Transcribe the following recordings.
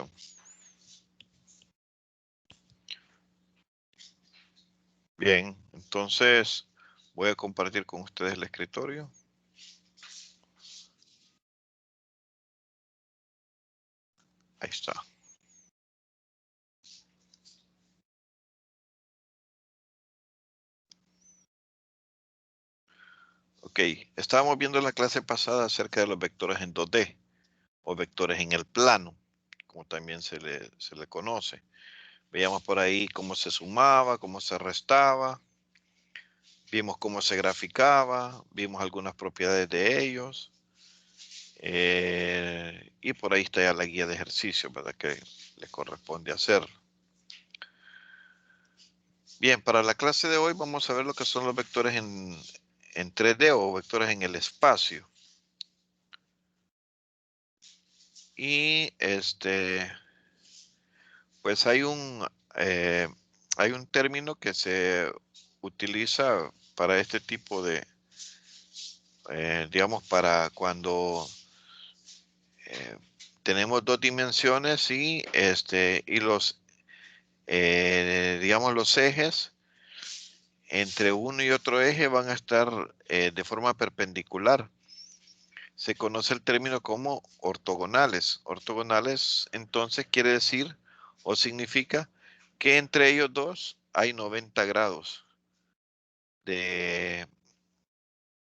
cuestión. Bien, entonces voy a compartir con ustedes el escritorio. Ahí está. Ok, estábamos viendo en la clase pasada acerca de los vectores en 2D o vectores en el plano, como también se le conoce. Veíamos por ahí cómo se sumaba, cómo se restaba, vimos cómo se graficaba, vimos algunas propiedades de ellos. Y por ahí está ya la guía de ejercicio, ¿verdad? Que le corresponde hacer. Bien, para la clase de hoy vamos a ver lo que son los vectores en 3D o vectores en el espacio. Y pues hay un término que se utiliza para este tipo de, digamos, para cuando tenemos dos dimensiones y digamos, los ejes entre uno y otro eje van a estar de forma perpendicular. Se conoce el término como ortogonales. Ortogonales entonces quiere decir o significa que entre ellos dos hay 90 grados de,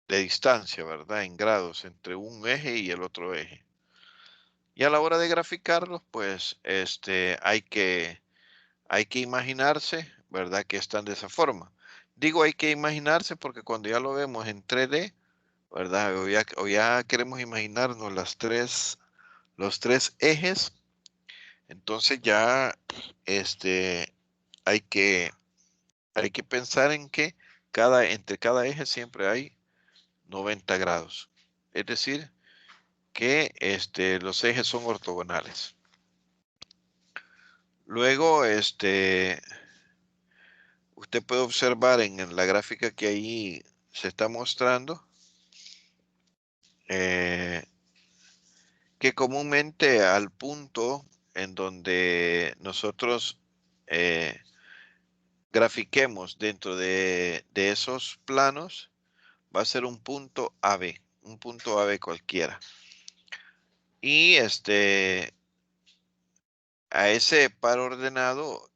de distancia, ¿verdad? En grados entre un eje y el otro eje. Y a la hora de graficarlos, pues hay que imaginarse, ¿verdad? Que están de esa forma. Digo hay que imaginarse porque cuando ya lo vemos en 3D, ¿verdad? O ya queremos imaginarnos los tres ejes, entonces ya este, hay que, hay que pensar en que entre cada eje siempre hay 90 grados. Es decir, que los ejes son ortogonales. Luego, usted puede observar en la gráfica que ahí se está mostrando, eh, que comúnmente al punto en donde nosotros eh, grafiquemos dentro de esos planos, va a ser un punto AB cualquiera. Y a ese par ordenado,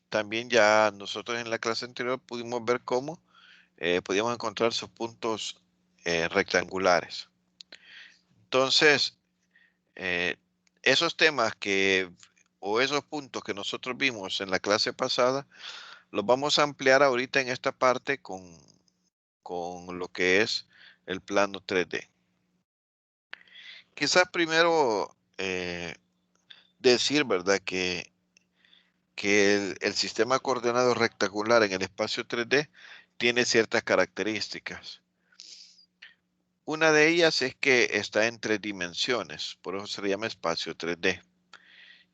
también ya nosotros en la clase anterior pudimos ver cómo podíamos encontrar sus puntos rectangulares. Entonces, eh, esos temas o esos puntos que nosotros vimos en la clase pasada, los vamos a ampliar ahorita en esta parte con lo que es el plano 3D. Quizás primero decir, ¿verdad? Que el sistema coordenado rectangular en el espacio 3D tiene ciertas características. Una de ellas es que está en 3 dimensiones, por eso se le llama espacio 3D.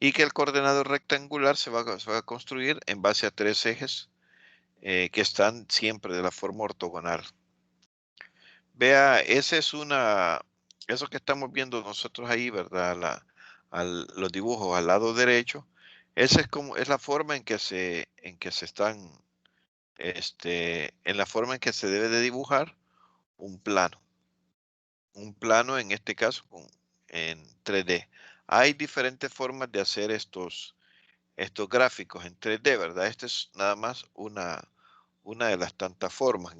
Y que el coordenado rectangular se va a construir en base a 3 ejes que están siempre de la forma ortogonal. Vea, eso que estamos viendo nosotros ahí, ¿verdad? Los dibujos al lado derecho, esa es la forma en que se están, en la forma en que se debe de dibujar un plano. Un plano en este caso en 3D. Hay diferentes formas de hacer estos gráficos en 3D, ¿verdad? Esta es nada más una de las tantas formas,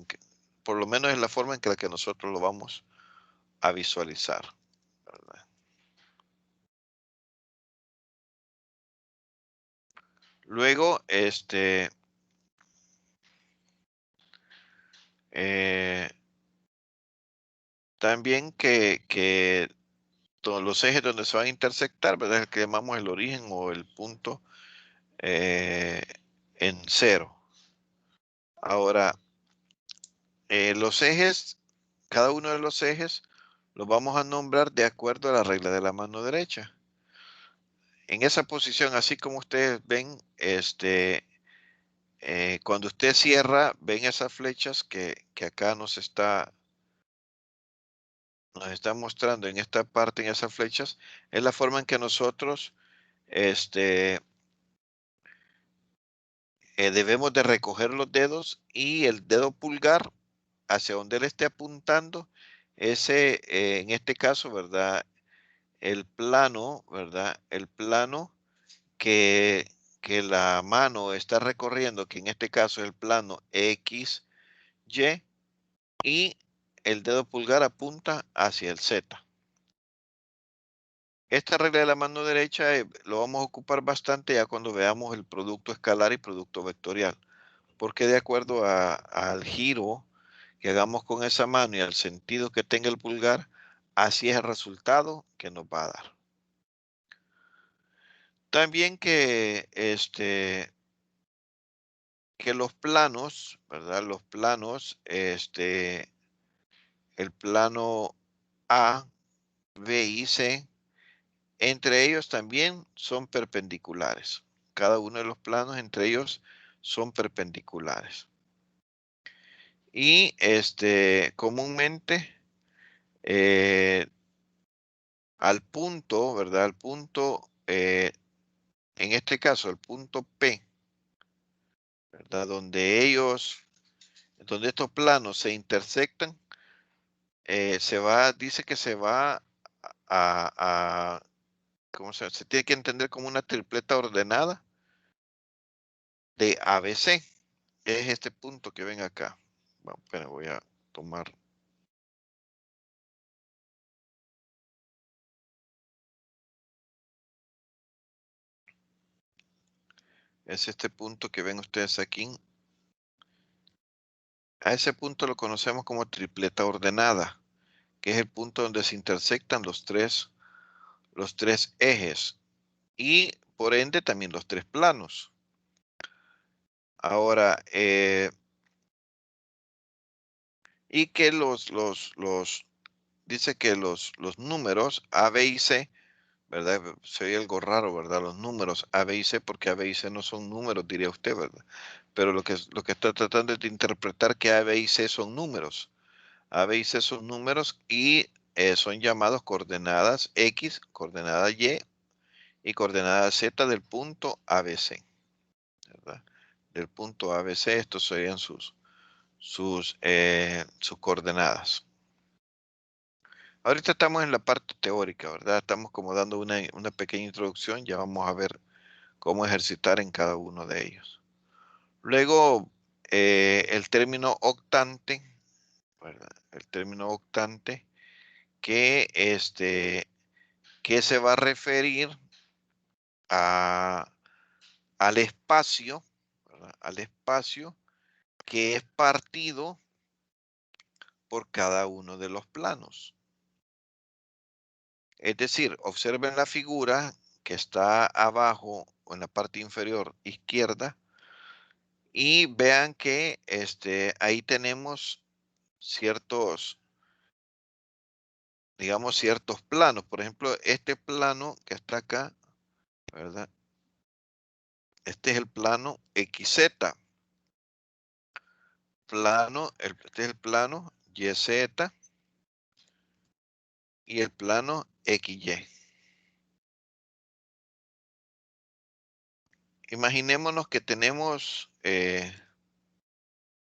por lo menos es la forma en que la que nosotros lo vamos a visualizar, ¿verdad? Luego, eh, también que todos los ejes donde se van a intersectar, ¿verdad? El que llamamos el origen o el punto eh, en cero. Ahora, los ejes, cada uno de los ejes, los vamos a nombrar de acuerdo a la regla de la mano derecha. En esa posición, así como ustedes ven, cuando usted cierra, ven esas flechas que acá nos está mostrando en esta parte, en esas flechas, es la forma en que nosotros este, debemos de recoger los dedos y el dedo pulgar hacia donde él esté apuntando, ese, en este caso, ¿verdad? El plano, ¿verdad? El plano que, que la mano está recorriendo, que en este caso es el plano X, Y, y el dedo pulgar apunta hacia el Z. Esta regla de la mano derecha lo vamos a ocupar bastante ya cuando veamos el producto escalar y producto vectorial, porque de acuerdo al giro que hagamos con esa mano y al sentido que tenga el pulgar, así es el resultado que nos va a dar. También que los planos, ¿verdad? Los planos, el plano A, B y C, entre ellos también son perpendiculares. Cada uno de los planos entre ellos son perpendiculares. Y comúnmente al punto, ¿verdad? Al punto, en este caso, el punto P, ¿verdad? Donde estos planos se intersectan, dice que se va a ¿cómo se tiene que entender como una tripleta ordenada de ABC. Es este punto que ven acá. Bueno, pero voy a tomar. Es este punto que ven ustedes aquí. A ese punto lo conocemos como tripleta ordenada, que es el punto donde se intersectan los tres ejes y por ende también los tres planos. Ahora, y que dice que los números A, B y C, ¿verdad? Se oye algo raro, ¿verdad? Los números A, B y C, porque A, B y C no son números, diría usted, ¿verdad? Pero lo que está tratando es de interpretar que A, B y C son números. A, B y C son números y son llamados coordenadas X, coordenada y coordenada Z del punto ABC, ¿verdad? Del punto ABC, estos serían sus coordenadas. Ahorita estamos en la parte teórica, ¿verdad? Estamos como dando una pequeña introducción, ya vamos a ver cómo ejercitar en cada uno de ellos. Luego, el término octante, ¿verdad? El término octante que, que se va a referir a, al espacio, ¿verdad? Al espacio que es partido por cada uno de los planos. Es decir, observen la figura que está abajo o en la parte inferior izquierda y vean que ahí tenemos ciertos, digamos, ciertos planos. Por ejemplo, este plano que está acá, ¿verdad? Este es el plano XZ. Este es el plano YZ y el plano XY. Imaginémonos que tenemos, que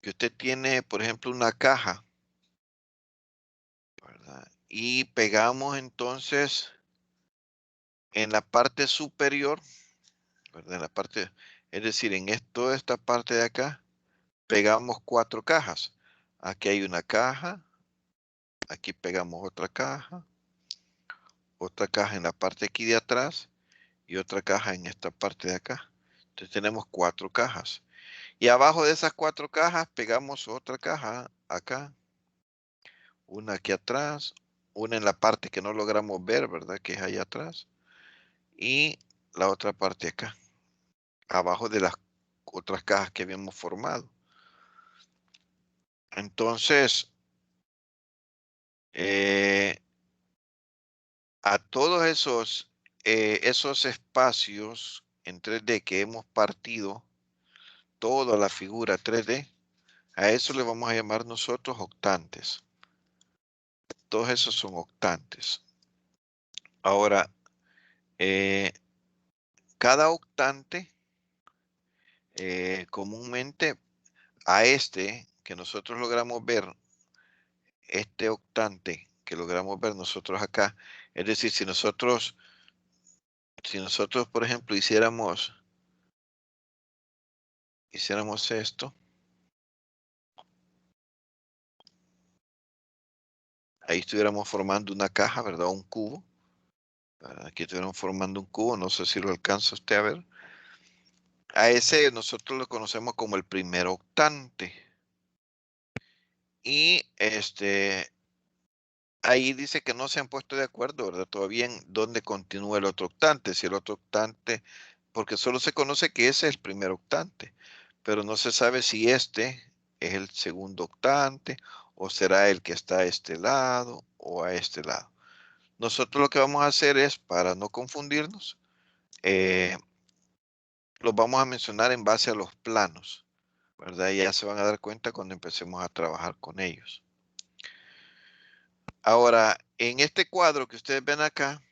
usted tiene, por ejemplo, una caja, ¿verdad? Y pegamos entonces en la parte superior, ¿verdad? En la parte, es decir, toda esta parte de acá, pegamos 4 cajas. Aquí hay una caja, aquí pegamos otra caja en la parte aquí de atrás y otra caja en esta parte de acá. Entonces tenemos 4 cajas. Y abajo de esas 4 cajas pegamos otra caja acá, una aquí atrás, una en la parte que no logramos ver, ¿verdad? Que es allá atrás. Y la otra parte acá, abajo de las otras cajas que habíamos formado. Entonces, eh, a todos esos espacios en 3D que hemos partido, toda la figura 3D, a eso le vamos a llamar nosotros octantes. Todos esos son octantes. Ahora, cada octante, comúnmente a este que nosotros logramos ver, este octante que logramos ver nosotros acá, es decir, si nosotros, por ejemplo, hiciéramos esto, ahí estuviéramos formando una caja, ¿verdad? Un cubo. Aquí estuviéramos formando un cubo, no sé si lo alcanza usted a ver. A ese nosotros lo conocemos como el primer octante. Y ahí dice que no se han puesto de acuerdo, ¿verdad? Todavía en dónde continúa el otro octante. Si el otro octante, porque solo se conoce que ese es el primer octante, pero no se sabe si este es el segundo octante o será el que está a este lado o a este lado. Nosotros lo que vamos a hacer es, para no confundirnos, los vamos a mencionar en base a los planos, ¿verdad? Y ya se van a dar cuenta cuando empecemos a trabajar con ellos. Ahora, en este cuadro que ustedes ven acá,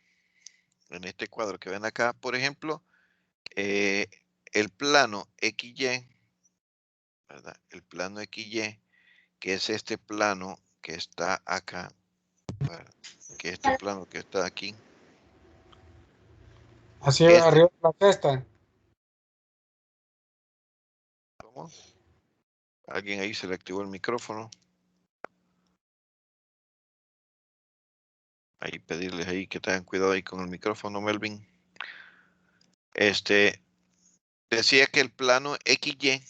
por ejemplo, el plano XY, ¿verdad? El plano XY, que es este plano que está acá, ¿verdad? Que este plano que está aquí. Así Este, arriba de la cesta. ¿cómo? Alguien ahí se le activó el micrófono. Ahí pedirles ahí que tengan cuidado ahí con el micrófono, Melvin. Decía que el plano XY,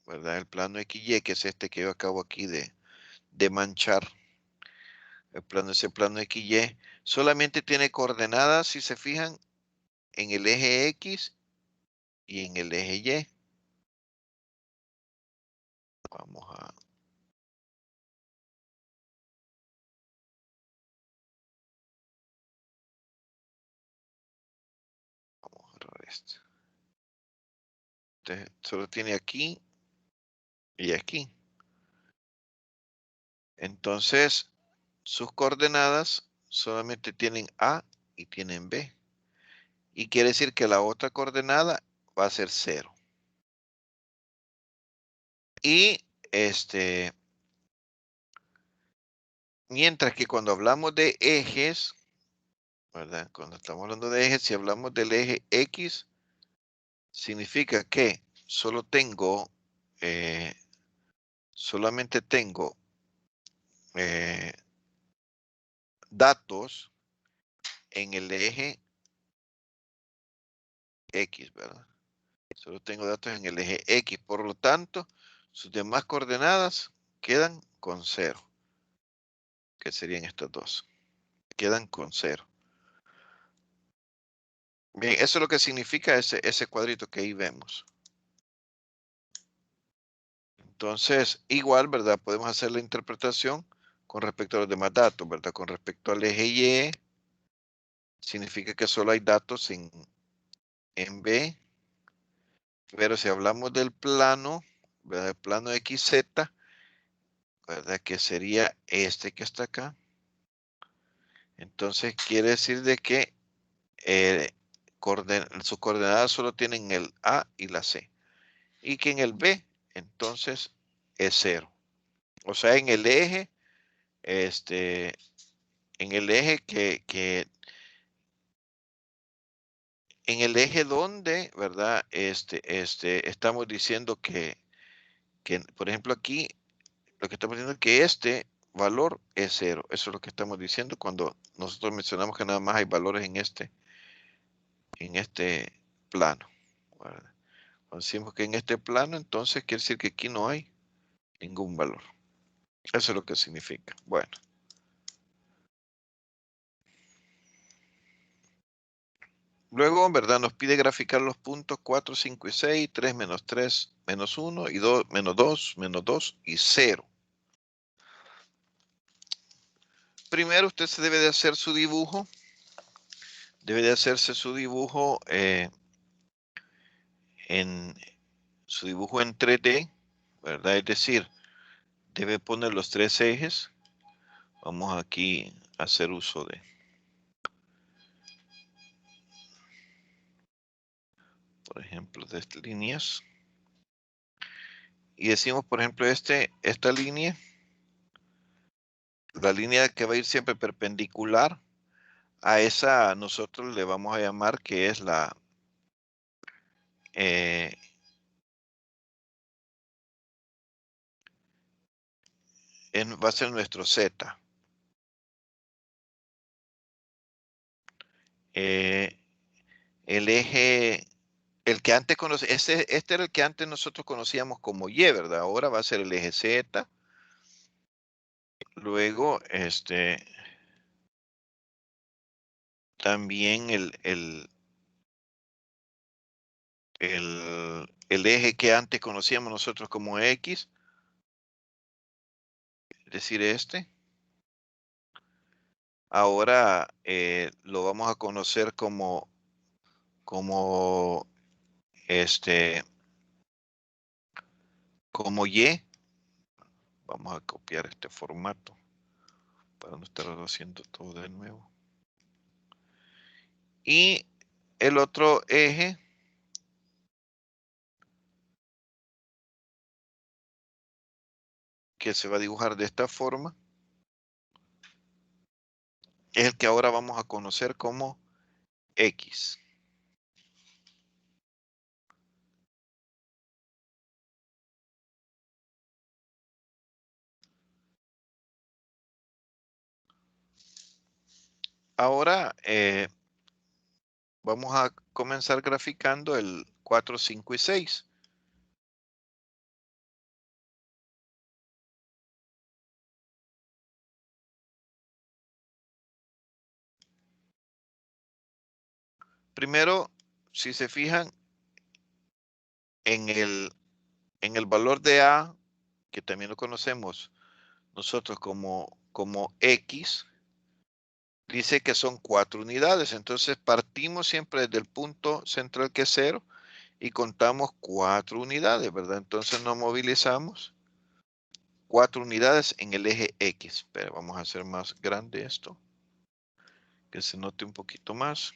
¿verdad? El plano XY, que es este que yo acabo aquí de manchar. Ese plano XY solamente tiene coordenadas, si se fijan, en el eje X y en el eje Y. Vamos a agarrar esto. Solo tiene aquí y aquí. Entonces, sus coordenadas solamente tienen A y tienen B. Y quiere decir que la otra coordenada va a ser 0. Y mientras que cuando hablamos de ejes, ¿verdad? Cuando estamos hablando de ejes, si hablamos del eje X, significa que eh, solamente tengo datos en el eje X, ¿verdad? Solo tengo datos en el eje X, por lo tanto, sus demás coordenadas quedan con 0, que serían estas dos. Quedan con 0. Bien, eso es lo que significa ese cuadrito que ahí vemos. Entonces, igual, ¿verdad? Podemos hacer la interpretación con respecto a los demás datos, ¿verdad? Con respecto al eje Y, significa que solo hay datos en B, pero si hablamos del plano, ¿verdad? El plano XZ, ¿verdad? Que sería este que está acá. Entonces, quiere decir de que sus coordenadas solo tienen el A y la C. Y que en el B, entonces, es 0. O sea, en el eje, en el eje en el eje donde, ¿verdad? Estamos diciendo que, por ejemplo, aquí, lo que estamos diciendo es que este valor es 0. Eso es lo que estamos diciendo cuando nosotros mencionamos que nada más hay valores en este plano, ¿verdad? Cuando decimos que en este plano, entonces quiere decir que aquí no hay ningún valor. Eso es lo que significa. Bueno. Luego, ¿verdad? Nos pide graficar los puntos 4, 5 y 6, 3, menos 3, menos 1, y 2, menos 2, menos 2 y 0. Primero usted se debe de hacer su dibujo. Debe de hacerse su dibujo en 3D, ¿verdad? Es decir, debe poner los 3 ejes. Vamos aquí a hacer uso de por ejemplo, de estas líneas. Y decimos, por ejemplo, esta línea, la línea que va a ir siempre perpendicular a esa, nosotros le vamos a llamar que es la, va a ser nuestro Z. El eje, el que antes este era el que antes nosotros conocíamos como Y, ¿verdad? Ahora va a ser el eje Z. Luego, también el eje que antes conocíamos nosotros como X, es decir, ahora lo vamos a conocer como este, como Y. Vamos a copiar este formato para no estar haciendo todo de nuevo. Y el otro eje que se va a dibujar de esta forma es el que ahora vamos a conocer como X. Ahora vamos a comenzar graficando el 4, 5 y 6. Primero, si se fijan en el valor de A, que también lo conocemos nosotros como X, dice que son 4 unidades. Entonces partimos siempre desde el punto central que es 0 y contamos 4 unidades, ¿verdad? Entonces nos movilizamos 4 unidades en el eje X. Pero vamos a hacer más grande esto, que se note un poquito más.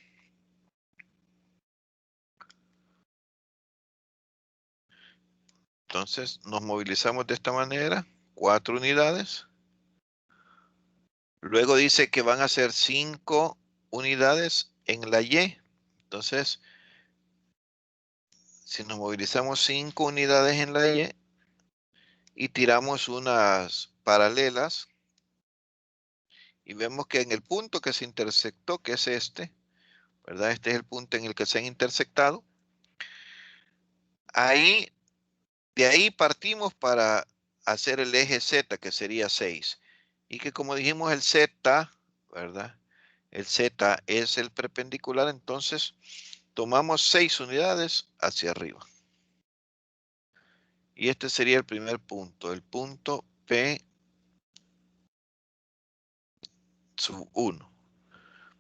Entonces nos movilizamos de esta manera, 4 unidades. Luego dice que van a ser 5 unidades en la Y. Entonces, si nos movilizamos 5 unidades en la Y y tiramos unas paralelas y vemos que en el punto que se intersectó, que es ¿verdad? Este es el punto en el que se han intersectado. Ahí, de ahí partimos para hacer el eje Z, que sería 6. Y que como dijimos, el Z, ¿verdad? El Z es el perpendicular, entonces tomamos 6 unidades hacia arriba. Y este sería el primer punto, el punto P sub 1,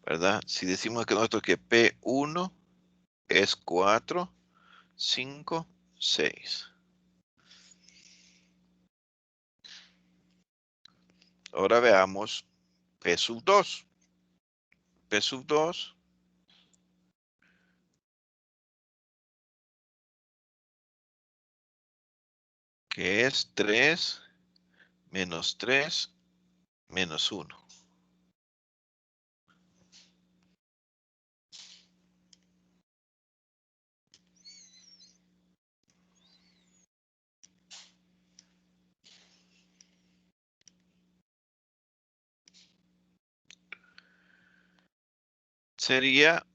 ¿verdad? Si decimos que nosotros que P1 es 4, 5, 6. Ahora veamos P sub 2. P sub 2 que es 3 menos 3 menos 1. Sería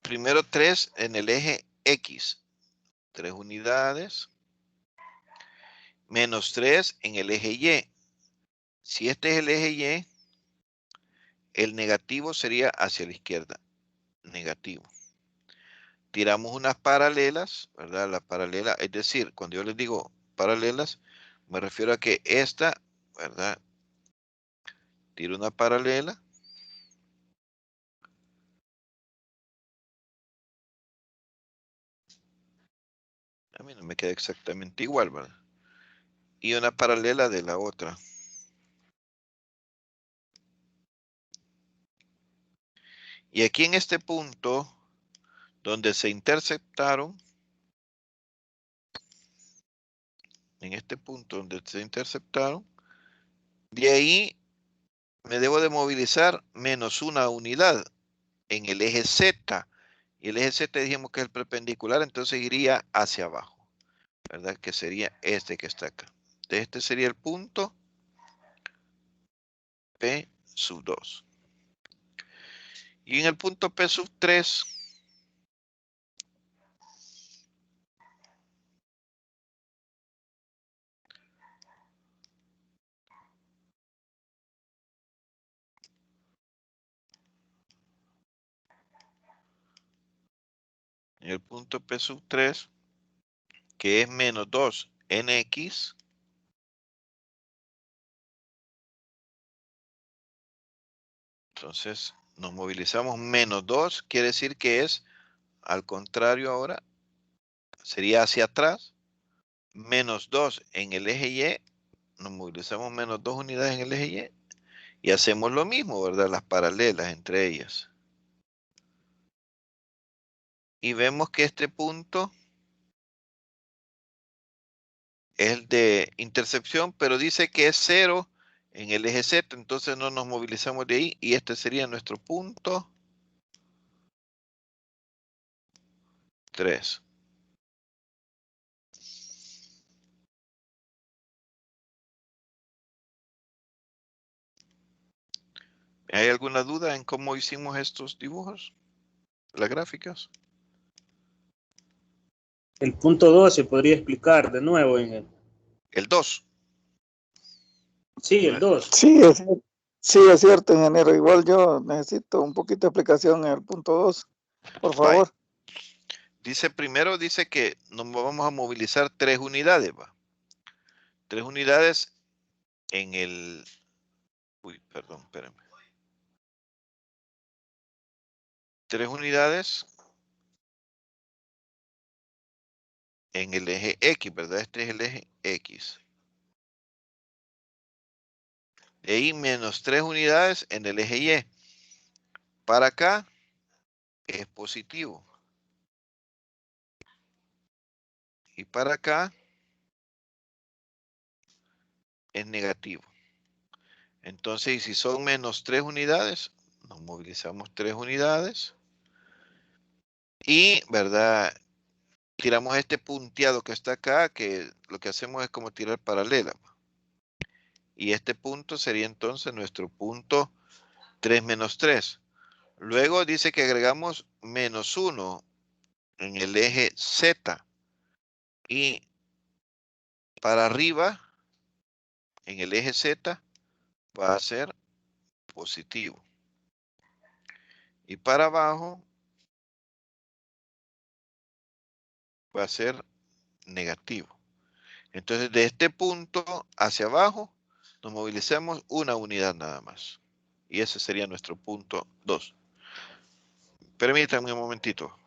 primero 3 en el eje X, 3 unidades, menos 3 en el eje Y. Si este es el eje Y, el negativo sería hacia la izquierda, negativo. Tiramos unas paralelas, ¿verdad? La paralela, es decir, cuando yo les digo paralelas, me refiero a que esta, ¿verdad? Tiro una paralela. A mí no me queda exactamente igual, ¿verdad? Y una paralela de la otra. Y aquí en este punto, donde se interceptaron, de ahí me debo de movilizar menos una unidad en el eje Z. Y el eje Z dijimos que es el perpendicular, entonces iría hacia abajo, ¿verdad? Que sería este que está acá. Este sería el punto P sub 2. Y en el punto P sub 3, en el punto P sub 3, que es menos 2 nx, entonces nos movilizamos menos 2, quiere decir que es al contrario ahora, sería hacia atrás, menos 2 en el eje Y, nos movilizamos menos 2 unidades en el eje Y hacemos lo mismo, ¿verdad? Las paralelas entre ellas. Y vemos que este punto es el de intercepción, pero dice que es 0 en el eje Z, entonces no nos movilizamos de ahí y este sería nuestro punto 3. ¿Hay alguna duda en cómo hicimos estos dibujos? Las gráficas. El punto 2 se podría explicar de nuevo, Ingeniero. El 2. Sí, el 2. Sí, es cierto, ingeniero. Igual yo necesito un poquito de explicación en el punto 2, por favor. Dice primero, dice que nos vamos a movilizar 3 unidades, va. 3 unidades en el... Uy, perdón, espérenme. 3 unidades en el eje X, ¿verdad? Este es el eje X. De ahí menos 3 unidades en el eje Y. Para acá es positivo. Y para acá es negativo. Entonces, si son menos 3 unidades, nos movilizamos 3 unidades. Y, ¿verdad? Tiramos este punteado que está acá, que lo que hacemos es como tirar paralela. Y este punto sería entonces nuestro punto 3 menos 3. Luego dice que agregamos menos 1 en el eje Z. Y para arriba, en el eje Z, va a ser positivo. Y para abajo, va a ser negativo. Entonces, de este punto hacia abajo, nos movilizamos una unidad nada más. Y ese sería nuestro punto 2. Permítanme un momentito.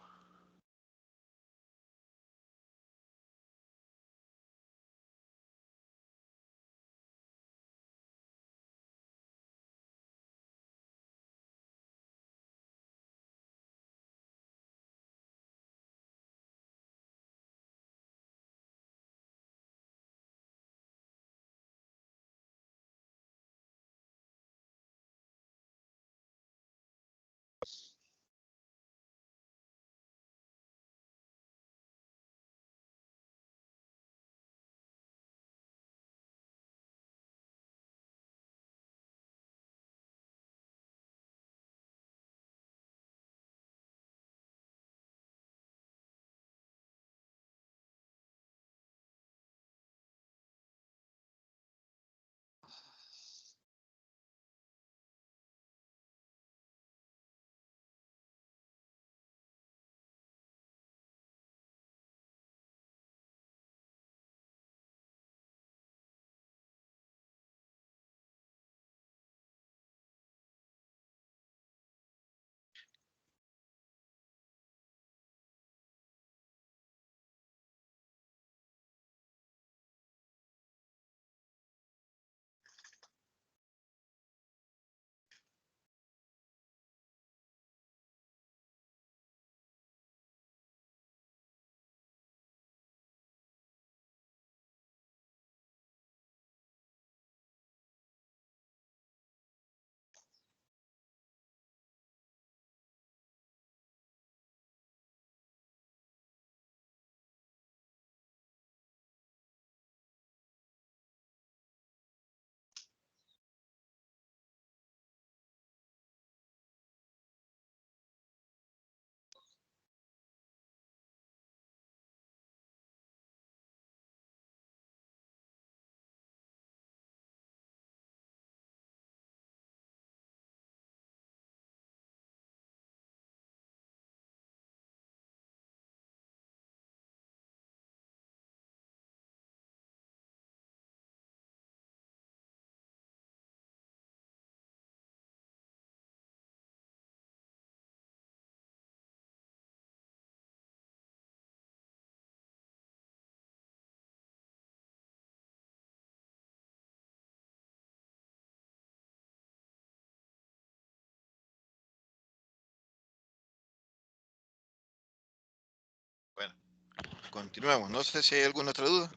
continuemos. No sé si hay alguna otra duda.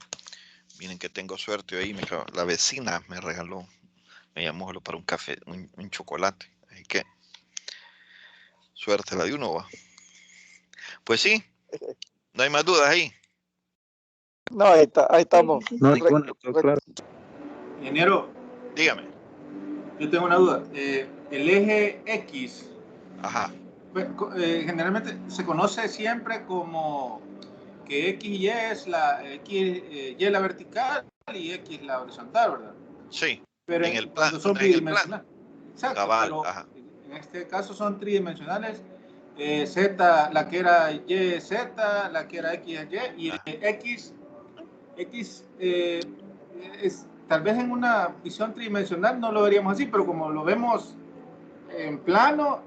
Miren que tengo suerte ahí. La vecina me regaló, me llamó solo para un café, un chocolate. Así que suerte la de uno, va. Pues sí, no hay más dudas ahí. No, ahí estamos. No, ninguna, todo claro. Ingeniero, Dígame. yo tengo una duda. El eje X, Ajá. generalmente se conoce siempre como que X y Y es la X, Y la vertical y X la horizontal, ¿verdad? Sí. Pero En el cuando son en el plano. bidimensionales. Exacto, Cabal. pero Ajá. en este caso son tridimensionales. Z, la que era Y, Z, la que era X, Y, y Ajá. X tal vez en una visión tridimensional no lo veríamos así, pero como lo vemos en plano,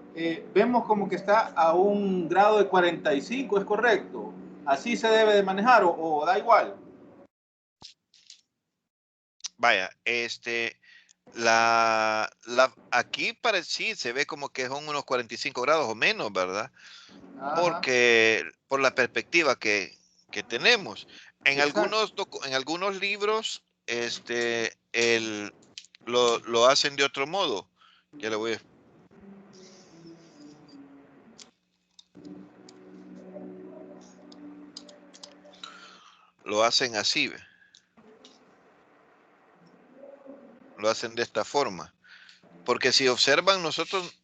vemos como que está a un grado de 45, ¿es correcto? ¿Así se debe de manejar o da igual? Vaya, aquí sí se ve como que son unos 45 grados o menos, ¿verdad? Ajá. Porque por la perspectiva que tenemos. En Exacto. algunos libros, lo hacen de otro modo. Ya le voy a... Lo hacen así, ¿ve? Lo hacen de esta forma. Porque si observan nosotros,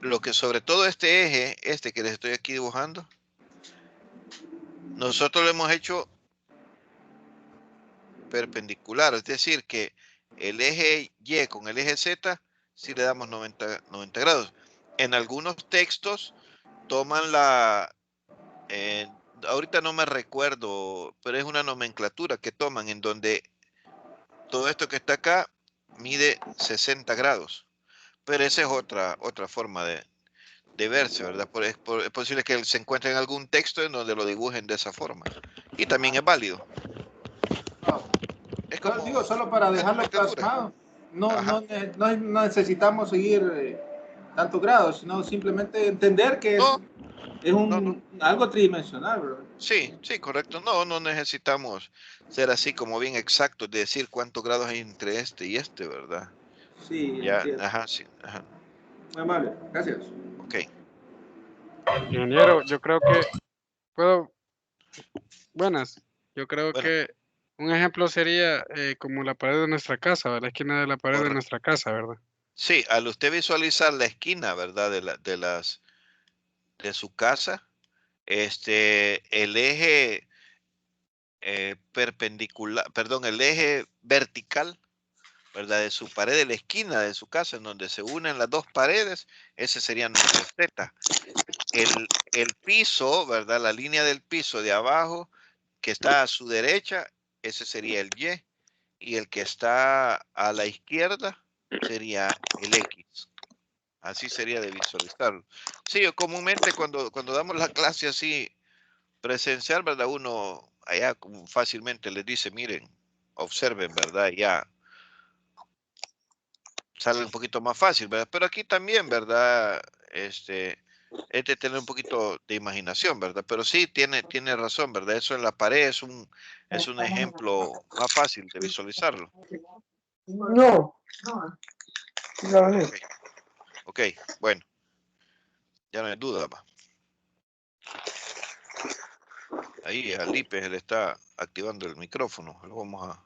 lo que sobre todo este eje, que les estoy aquí dibujando, nosotros lo hemos hecho perpendicular, es decir, que el eje Y con el eje Z, sí le damos 90 grados. En algunos textos toman ahorita no me recuerdo, pero es una nomenclatura que toman en donde todo esto que está acá mide 60 grados. Pero esa es otra forma de verse, ¿verdad? Es posible que se encuentre en algún texto en donde lo dibujen de esa forma. Y también es válido. Es como Digo, solo para la dejarlo nomenclatura. plasmado, no, Ajá. no necesitamos seguir tantos grados, sino simplemente entender que No, es no. algo tridimensional, ¿verdad? Sí, correcto. No necesitamos ser así como bien exactos de decir cuántos grados hay entre este y este, ¿verdad? Sí, Ya, entiendo. ajá, sí, ajá. Muy amable, gracias. Ok. Ingeniero, yo creo que puedo, buenas, yo creo Bueno, que un ejemplo sería como la pared de nuestra casa, ¿verdad? La esquina de la pared de correcto. nuestra casa, ¿verdad? Sí, al usted visualizar la esquina, ¿verdad? De su casa, el eje perpendicular, perdón, el eje vertical, ¿verdad? De su pared, de la esquina de su casa, en donde se unen las dos paredes, ese sería nuestro Z. El piso, ¿verdad? La línea del piso de abajo, que está a su derecha, ese sería el Y. Y el que está a la izquierda sería el X. Así sería de visualizarlo. Sí, comúnmente cuando damos la clase así presencial, ¿verdad? Uno allá fácilmente les dice, miren, observen, ¿verdad? Ya sale un poquito más fácil, ¿verdad? Pero aquí también, ¿verdad? Es de tener un poquito de imaginación, ¿verdad? Pero sí, tiene razón, ¿verdad? Eso en la pared es un ejemplo más fácil de visualizarlo. No. Ok, ok, bueno, ya no hay duda, va. Ahí a Lipe se le está activando el micrófono. Lo vamos a...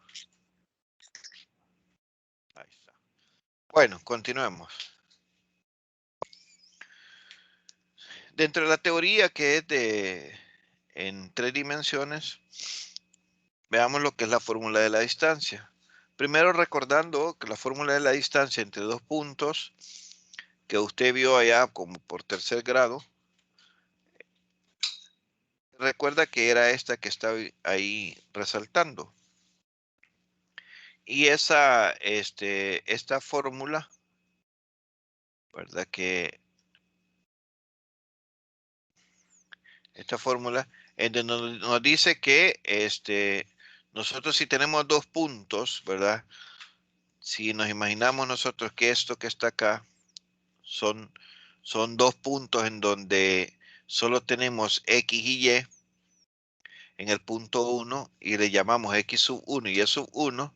Ahí está. Bueno, continuemos. Dentro de la teoría que es en 3 dimensiones, veamos lo que es la fórmula de la distancia. Primero recordando que la fórmula de la distancia entre dos puntos que usted vio allá como por tercer grado, recuerda que era esta que está ahí resaltando. Y esta fórmula, ¿verdad? Que esta fórmula nos dice que nosotros si tenemos dos puntos, ¿verdad? Si nos imaginamos nosotros que esto que está acá son dos puntos en donde solo tenemos X y Y en el punto 1 y le llamamos X sub 1 y Y sub 1.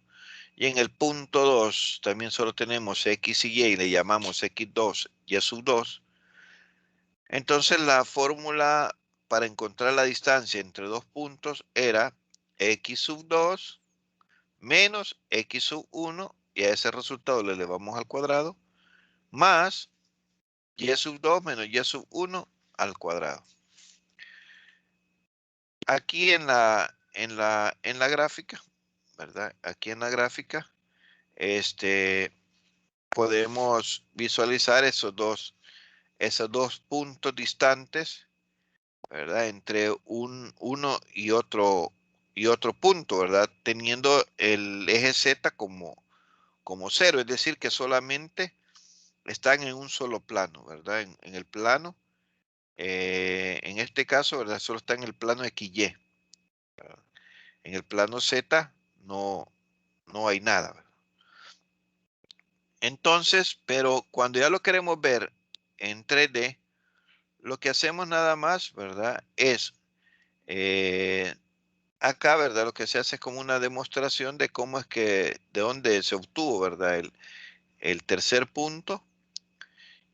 Y en el punto 2 también solo tenemos X y Y le llamamos X2, Y sub 2. Entonces la fórmula para encontrar la distancia entre dos puntos era X sub 2 menos X sub 1, y a ese resultado le elevamos al cuadrado, más Y sub 2 menos Y sub 1 al cuadrado. Aquí en la gráfica, ¿verdad? Aquí en la gráfica, podemos visualizar esos dos puntos distantes, ¿verdad? Entre uno y otro punto, ¿verdad? Teniendo el eje Z como 0, es decir, que solamente están en un solo plano, ¿verdad? En el plano, en este caso, ¿verdad? Solo está en el plano XY. ¿Verdad? En el plano Z no hay nada, ¿verdad? Entonces, pero cuando ya lo queremos ver en 3D, lo que hacemos nada más, ¿verdad? Es acá, ¿verdad? Lo que se hace es como una demostración de cómo es que, de dónde se obtuvo, ¿verdad? El tercer punto.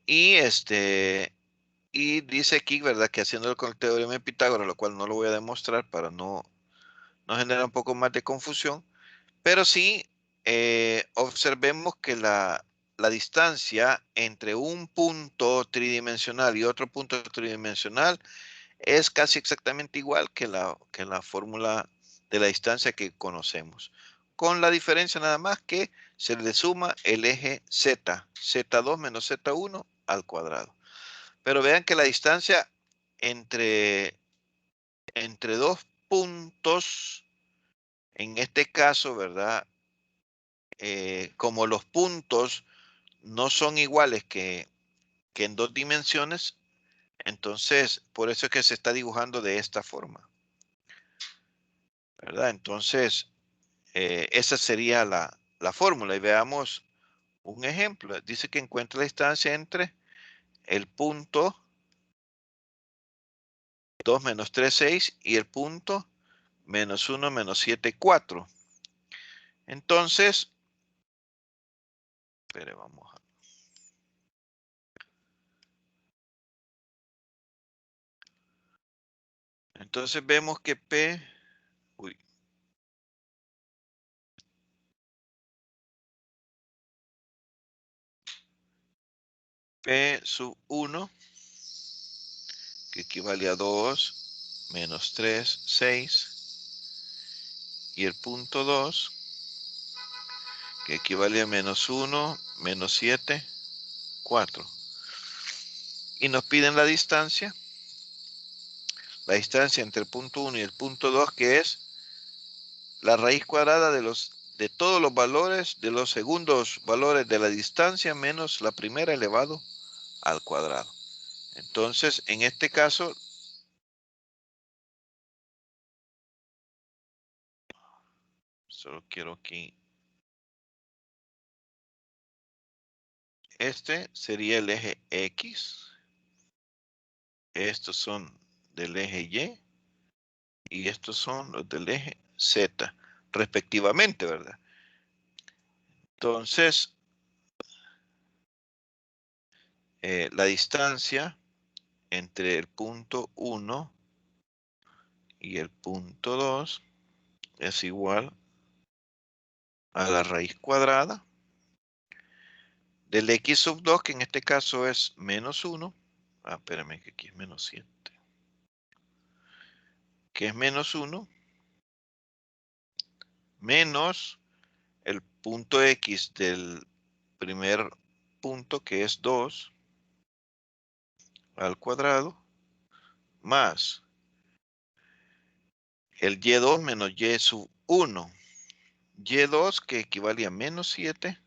Y y dice aquí, ¿verdad? Que haciéndolo con el teorema de Pitágoras, lo cual no lo voy a demostrar para no generar un poco más de confusión. Pero sí, observemos que la distancia entre un punto tridimensional y otro punto tridimensional es casi exactamente igual que la fórmula de la distancia que conocemos. Con la diferencia nada más que se le suma el eje Z, Z2 menos Z1 al cuadrado. Pero vean que la distancia entre dos puntos, en este caso, ¿verdad? Como los puntos no son iguales que en dos dimensiones, entonces por eso es que se está dibujando de esta forma, ¿verdad? Entonces, esa sería la fórmula. Y veamos un ejemplo. Dice que encuentra la distancia entre el punto 2 menos 3, 6 y el punto menos 1 menos 7, 4. Entonces, espere, vamos a... Entonces vemos que P sub 1, que equivale a 2, menos 3, 6, y el punto 2, que equivale a menos 1, menos 7, 4. Y nos piden la distancia entre el punto 1 y el punto 2, que es la raíz cuadrada de todos los valores, de los segundos valores de la distancia, menos la primera elevado al cuadrado. Entonces, en este caso, solo quiero aquí, este sería el eje X, estos son del eje Y, y estos son los del eje Z, respectivamente, ¿verdad? Entonces, la distancia entre el punto 1 y el punto 2 es igual a la raíz cuadrada del X sub 2, que en este caso es menos 1. Ah, espérame, que aquí es menos 7. Que es menos 1, menos el punto X del primer punto, que es 2, al cuadrado, más el Y2 menos Y sub 1. Y2, que equivale a menos 7,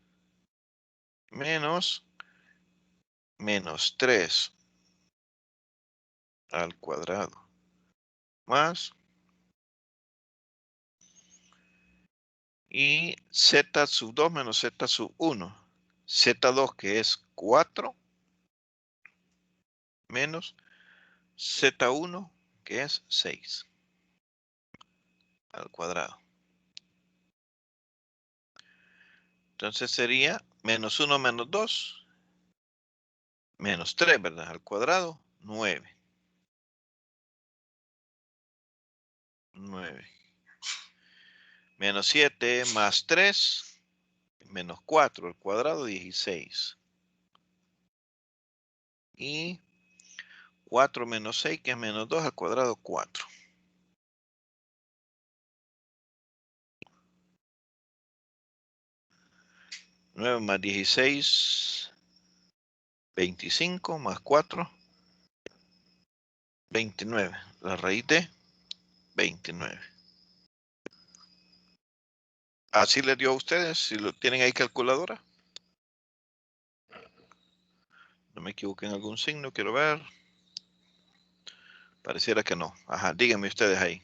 menos 3 al cuadrado, más, y Z sub 2 menos Z sub 1. Z2, que es 4, menos Z1, que es 6 al cuadrado. Entonces sería menos 1 menos 2, menos 3, ¿verdad? Al cuadrado, 9. 9. Menos 7 más 3, menos 4 al cuadrado, 16. Y 4 menos 6, que es menos 2 al cuadrado, 4. 9 más 16, 25 más 4, 29. La raíz de 29. Así les dio a ustedes, si lo tienen ahí calculadora. No me equivoqué en algún signo, quiero ver. Pareciera que no. Ajá, díganme ustedes ahí.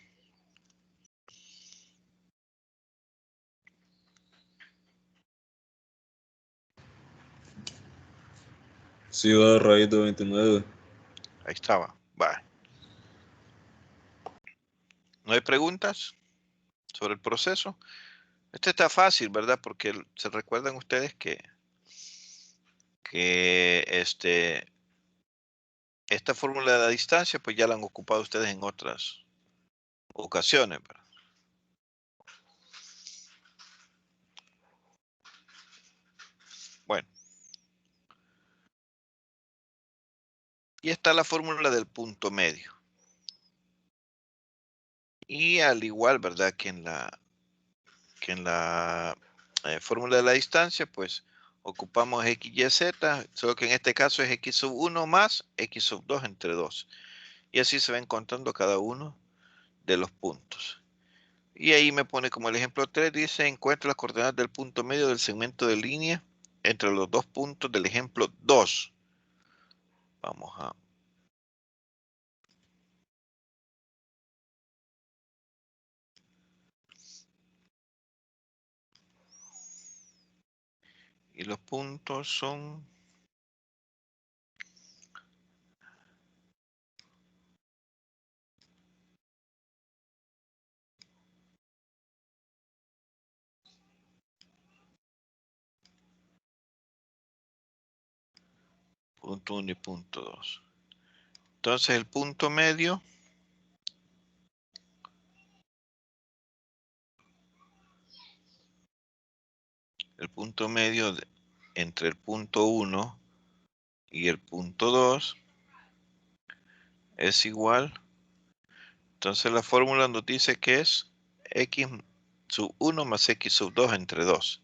Sí, va a raíz de 29. Ahí estaba. Va. ¿No hay preguntas sobre el proceso? Este está fácil, ¿verdad? Porque se recuerdan ustedes que esta fórmula de la distancia, pues ya la han ocupado ustedes en otras ocasiones, ¿verdad? Bueno. Y está la fórmula del punto medio. Y al igual, ¿verdad? Que en la fórmula de la distancia, pues ocupamos x, y, z, solo que en este caso es x sub 1 más x sub 2 entre 2. Y así se va encontrando cada uno de los puntos. Y ahí me pone como el ejemplo 3, dice, encuentra las coordenadas del punto medio del segmento de línea entre los dos puntos del ejemplo 2. Vamos a... Y los puntos son... punto 1 y punto 2. Entonces el punto medio entre el punto 1 y el punto 2 es igual. Entonces la fórmula nos dice que es x sub 1 más x sub 2 entre 2.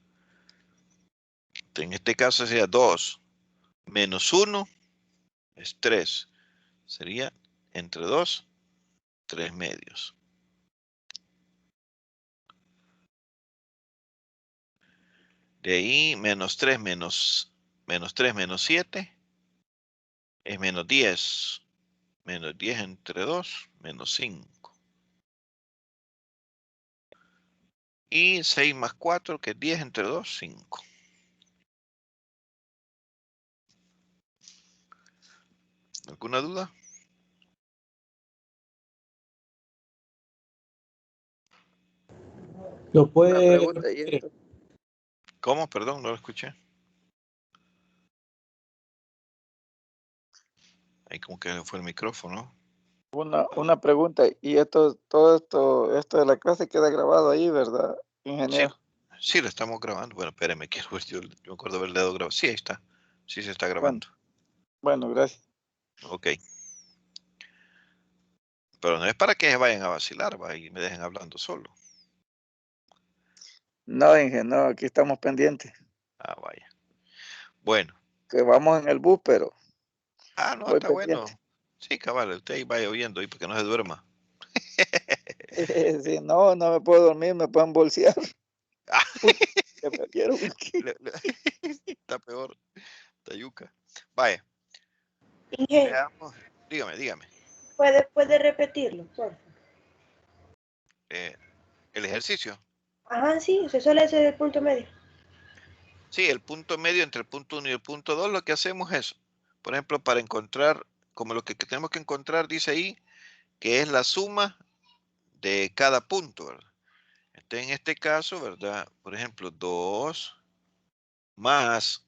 En este caso sería 2 menos 1 es 3. Sería entre 2, 3 medios. De ahí menos 3 menos 3 menos 7 es menos 10. Menos 10 entre 2, menos 5. Y 6 más 4, que es 10 entre 2, 5. ¿Alguna duda? Lo Una puede pregunta, ¿y repetir. esto? ¿Cómo? Perdón, no lo escuché. Ahí como que fue el micrófono. Una pregunta, y esto de la clase queda grabado ahí, ¿verdad, Sí, ingeniero? sí, lo estamos grabando. Bueno, espérame, quiero ver, yo me acuerdo haberle dado grabado. Sí, ahí está. Sí se está Bueno, grabando. gracias. Ok. Pero no es para que se vayan a vacilar, va, y me dejen hablando solo. No, ingeniero, aquí estamos pendientes. Ah, vaya. Bueno. Que vamos en el bus, pero No, voy está pendiente. bueno. Sí, cabal, usted ahí vaya oyendo ahí para que no se duerma. Sí, no me puedo dormir, me pueden bolsear. Ah, Que me dieron. Está peor. Está yuca. Vaya, Inge, veamos. Dígame. ¿puede repetirlo, por favor? El ejercicio. Ajá, sí, se suele hacer el punto medio. Sí, el punto medio entre el punto 1 y el punto 2, lo que hacemos es, por ejemplo, para encontrar como lo que tenemos que encontrar, dice ahí, que es la suma de cada punto, ¿verdad? Entonces, en este caso, ¿verdad? Por ejemplo, 2 más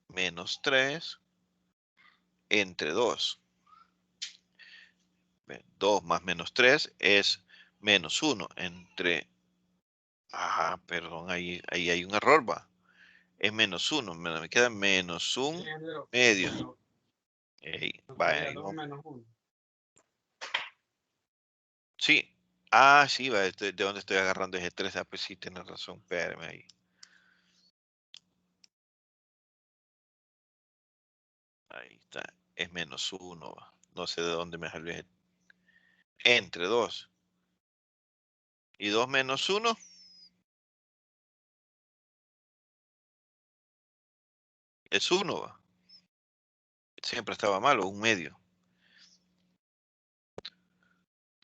menos 3 entre 2. 2 más menos 3 es menos 1 entre... Ah, perdón, ahí hay un error, va. Es menos 1, me queda menos 1 medio. Vaya, sí. Ah, sí, va, ¿de dónde estoy agarrando ese 3? Ah, pues sí, tienes razón, espérame ahí. Ahí está, es menos 1, va. No sé de dónde me salió ese. Entre 2. Y 2 menos 1. Es 1, va. Siempre estaba malo, un medio.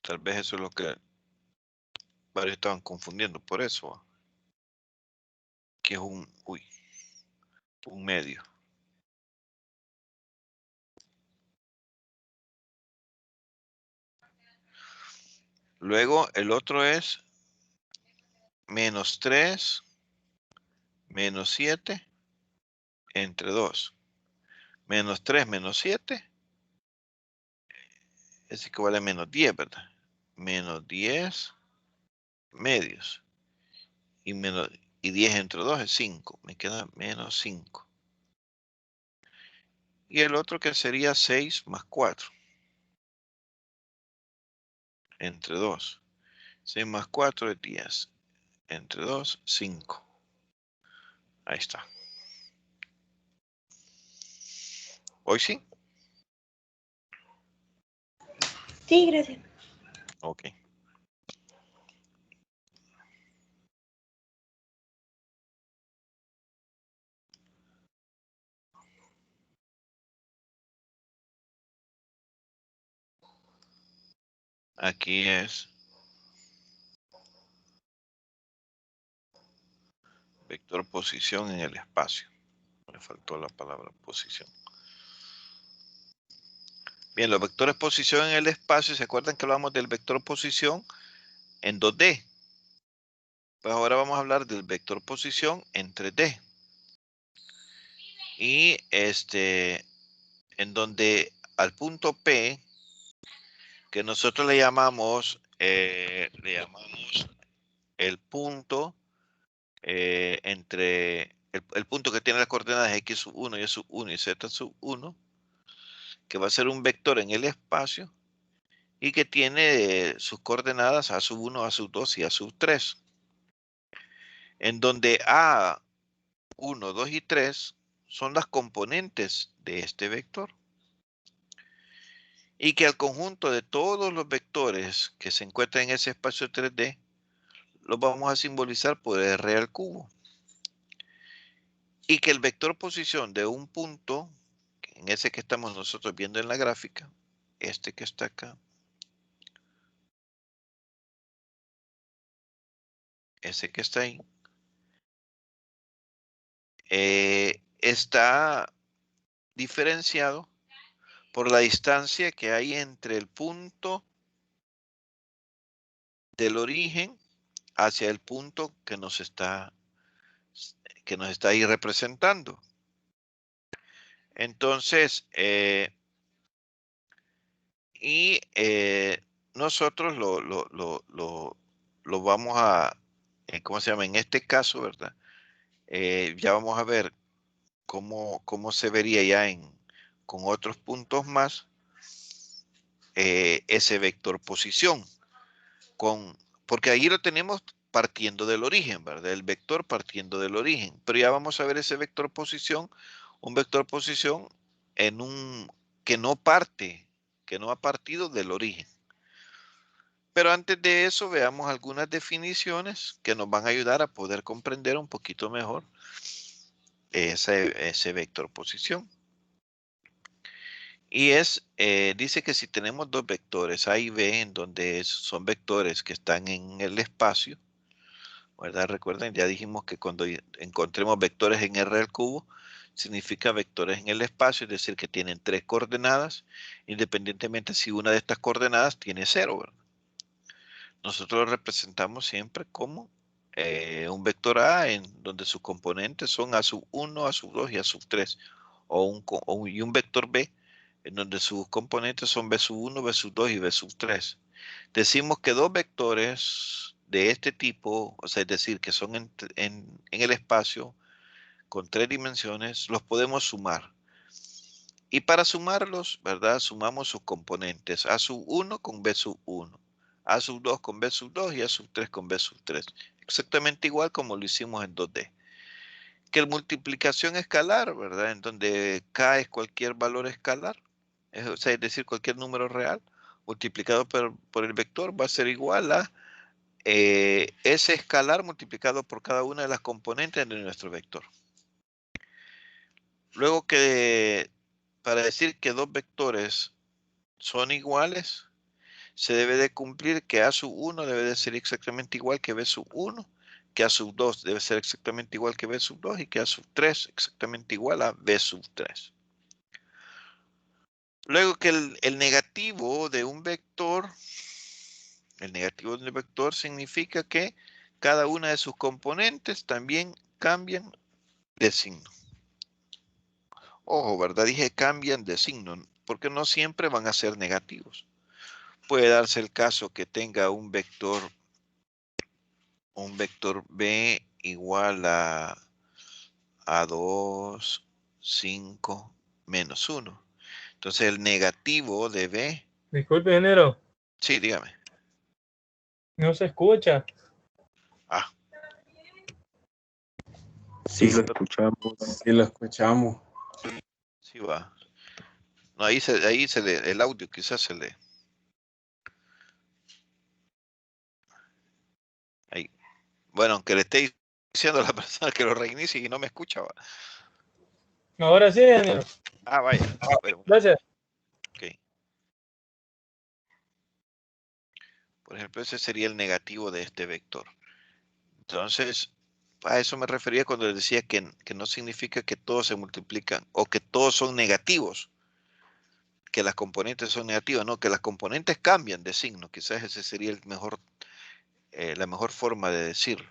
Tal vez eso es lo que varios estaban confundiendo, por eso, va. Que es un medio. Luego el otro es menos 3 menos 7 entre 2. Menos 3 menos 7 es igual a menos 10, ¿verdad? Menos 10 medios. Y 10 entre 2 es 5. Me queda menos 5. Y el otro que sería 6 más 4 entre 2. 6 más 4 es 10. Entre 2, 5. Ahí está. ¿Hoy sí? Sí, gracias. Ok. Aquí es vector posición en el espacio. Me faltó la palabra posición. Bien, los vectores posición en el espacio, ¿se acuerdan que hablamos del vector posición en 2D? Pues ahora vamos a hablar del vector posición en 3D. Y en donde al punto P, que nosotros le llamamos el punto entre el punto que tiene las coordenadas x1 y y-1 y z1, que va a ser un vector en el espacio y que tiene sus coordenadas a1, a2 y a3. En donde A1, 2 y 3 son las componentes de este vector. Y que al conjunto de todos los vectores que se encuentran en ese espacio 3D, los vamos a simbolizar por R al cubo. Y que el vector posición de un punto, en ese que estamos nosotros viendo en la gráfica, este que está acá, ese que está ahí, está diferenciado por la distancia que hay entre el punto del origen hacia el punto que nos está ahí representando. Entonces, nosotros lo vamos a, ¿cómo se llama? En este caso, ¿verdad? Ya vamos a ver cómo se vería ya con otros puntos más ese vector posición. Porque ahí lo tenemos partiendo del origen, ¿verdad? El vector partiendo del origen. Pero ya vamos a ver ese vector posición, un vector posición que no ha partido del origen. Pero antes de eso, veamos algunas definiciones que nos van a ayudar a poder comprender un poquito mejor ese vector posición. Y dice que si tenemos dos vectores A y B, en donde son vectores que están en el espacio, ¿verdad? Recuerden, ya dijimos que cuando encontremos vectores en R al cubo, significa vectores en el espacio, es decir, que tienen 3 coordenadas, independientemente si una de estas coordenadas tiene 0, ¿verdad? Nosotros lo representamos siempre como un vector A en donde sus componentes son A sub 1, A sub 2 y A sub 3. Y un vector B en donde sus componentes son B sub 1, B sub 2 y B sub 3. Decimos que dos vectores de este tipo, o sea, es decir, que son en el espacio con 3 dimensiones, los podemos sumar. Y para sumarlos, ¿verdad? Sumamos sus componentes. A sub 1 con B sub 1. A sub 2 con B sub 2 y A sub 3 con B sub 3. Exactamente igual como lo hicimos en 2D. Que la multiplicación escalar, ¿verdad? En donde K es cualquier valor escalar, o sea, es decir, cualquier número real, multiplicado por el vector, va a ser igual a ese escalar multiplicado por cada una de las componentes de nuestro vector. Luego que, para decir que dos vectores son iguales, se debe de cumplir que A sub 1 debe de ser exactamente igual que B sub 1, que A sub 2 debe ser exactamente igual que B sub 2 y que A sub 3 exactamente igual a B sub 3. Luego que el negativo de un vector, significa que cada una de sus componentes también cambian de signo. Ojo, ¿verdad? Dije cambian de signo, porque no siempre van a ser negativos. Puede darse el caso que tenga un vector B igual a 2, 5, menos 1. Entonces el negativo de B. Disculpe, ingeniero. Sí, dígame. No se escucha. Ah. Sí, lo escuchamos. Sí, lo escuchamos. Sí va. No, ahí se lee, el audio quizás se lee. Ahí. Bueno, aunque le esté diciendo a la persona que lo reinicie y no me escucha. Va. Ahora sí, ingeniero. Ah, vaya. Bueno, Gracias. ok. Por ejemplo, ese sería el negativo de este vector. Entonces, a eso me refería cuando les decía que no significa que todos se multiplican o que todos son negativos, que las componentes son negativas, no, que las componentes cambian de signo. Quizás ese sería la mejor forma de decirlo.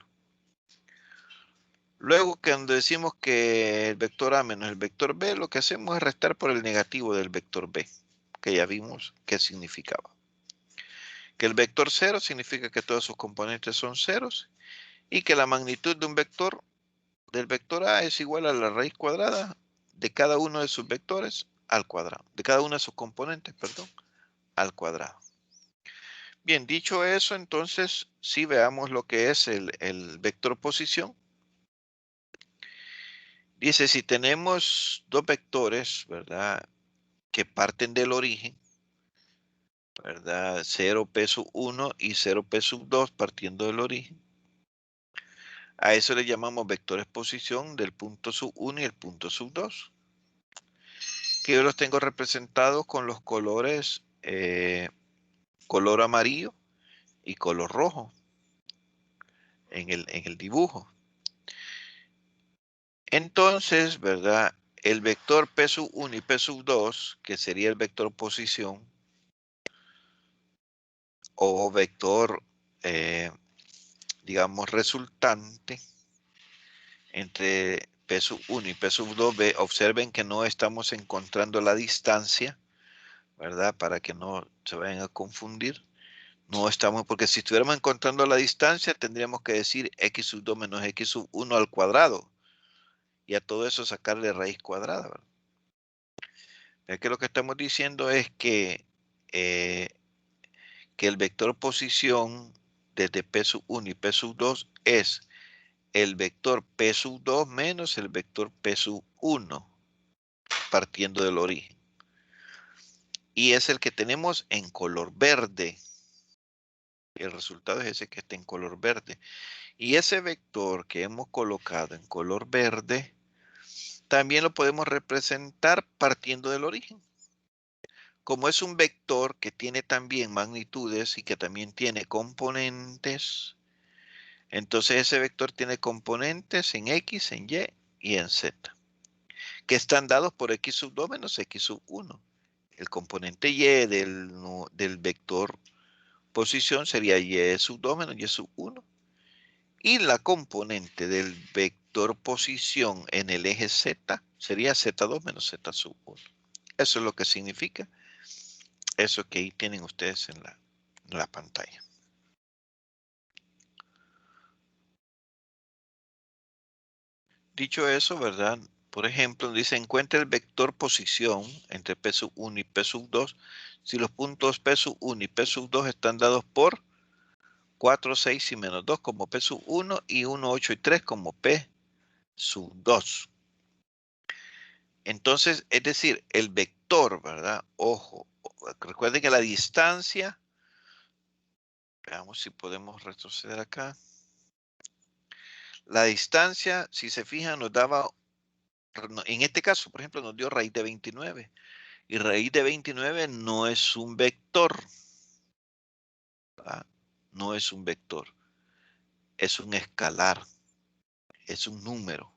Luego, cuando decimos que el vector A menos el vector B, lo que hacemos es restar por el negativo del vector B, que ya vimos qué significaba. Que el vector 0 significa que todos sus componentes son ceros y que la magnitud de un vector del vector A es igual a la raíz cuadrada de cada uno de sus vectores al cuadrado, de cada uno de sus componentes, perdón, al cuadrado. Bien, dicho eso, entonces, si veamos lo que es el vector posición. Dice, si tenemos dos vectores, ¿verdad? Que parten del origen, ¿verdad? 0p sub 1 y 0p sub 2 partiendo del origen. A eso le llamamos vectores posición del punto sub 1 y el punto sub 2. Que yo los tengo representados con los colores color amarillo y color rojo en el dibujo. Entonces, ¿verdad? El vector P sub 1 y P sub 2, que sería el vector posición, o vector, digamos, resultante entre P sub 1 y P sub 2, observen que no estamos encontrando la distancia, ¿verdad? Para que no se vayan a confundir. No estamos, porque si estuviéramos encontrando la distancia, tendríamos que decir x sub 2 menos x sub 1 al cuadrado. Y a todo eso sacarle raíz cuadrada, ¿verdad? Que lo que estamos diciendo es que el vector posición desde P sub 1 y P sub 2 es el vector P sub 2 menos el vector P sub 1, partiendo del origen. Y es el que tenemos en color verde. El resultado es ese que está en color verde. Y ese vector que hemos colocado en color verde, también lo podemos representar partiendo del origen. Como es un vector que tiene también magnitudes y que también tiene componentes, entonces ese vector tiene componentes en X, en Y y en Z. que están dados por x sub 2 menos x sub 1. El componente y del vector posición sería y sub 2 menos y sub 1. Y la componente del vector posición en el eje z sería z2 menos z sub 1. Eso es lo que significa eso que ahí tienen ustedes en la pantalla. Dicho eso, ¿verdad? Por ejemplo, dice, encuentra el vector posición entre P sub 1 y P sub 2 si los puntos P sub 1 y P sub 2 están dados por 4, 6 y menos 2 como P sub 1 y 1, 8 y 3 como P sub 2. Entonces, es decir, el vector, ¿verdad? Ojo, recuerden que la distancia, veamos si podemos retroceder acá. La distancia, si se fijan, nos daba, en este caso, por ejemplo, nos dio raíz de 29. Y raíz de 29 no es un vector. ¿Verdad? No es un vector. Es un escalar. Es un número.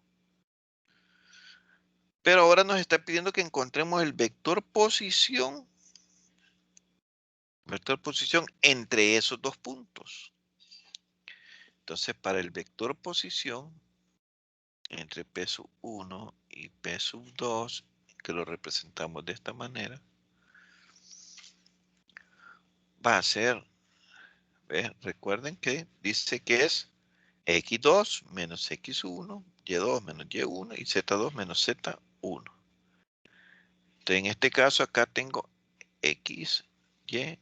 Pero ahora nos está pidiendo que encontremos el vector posición. Vector posición entre esos dos puntos. Entonces, para el vector posición entre P sub 1 y P sub 2, que lo representamos de esta manera, va a ser, ¿ves? Recuerden que dice que es x2 menos x1, y2 menos y1 y z2 menos z1. Entonces, en este caso acá tengo x, y,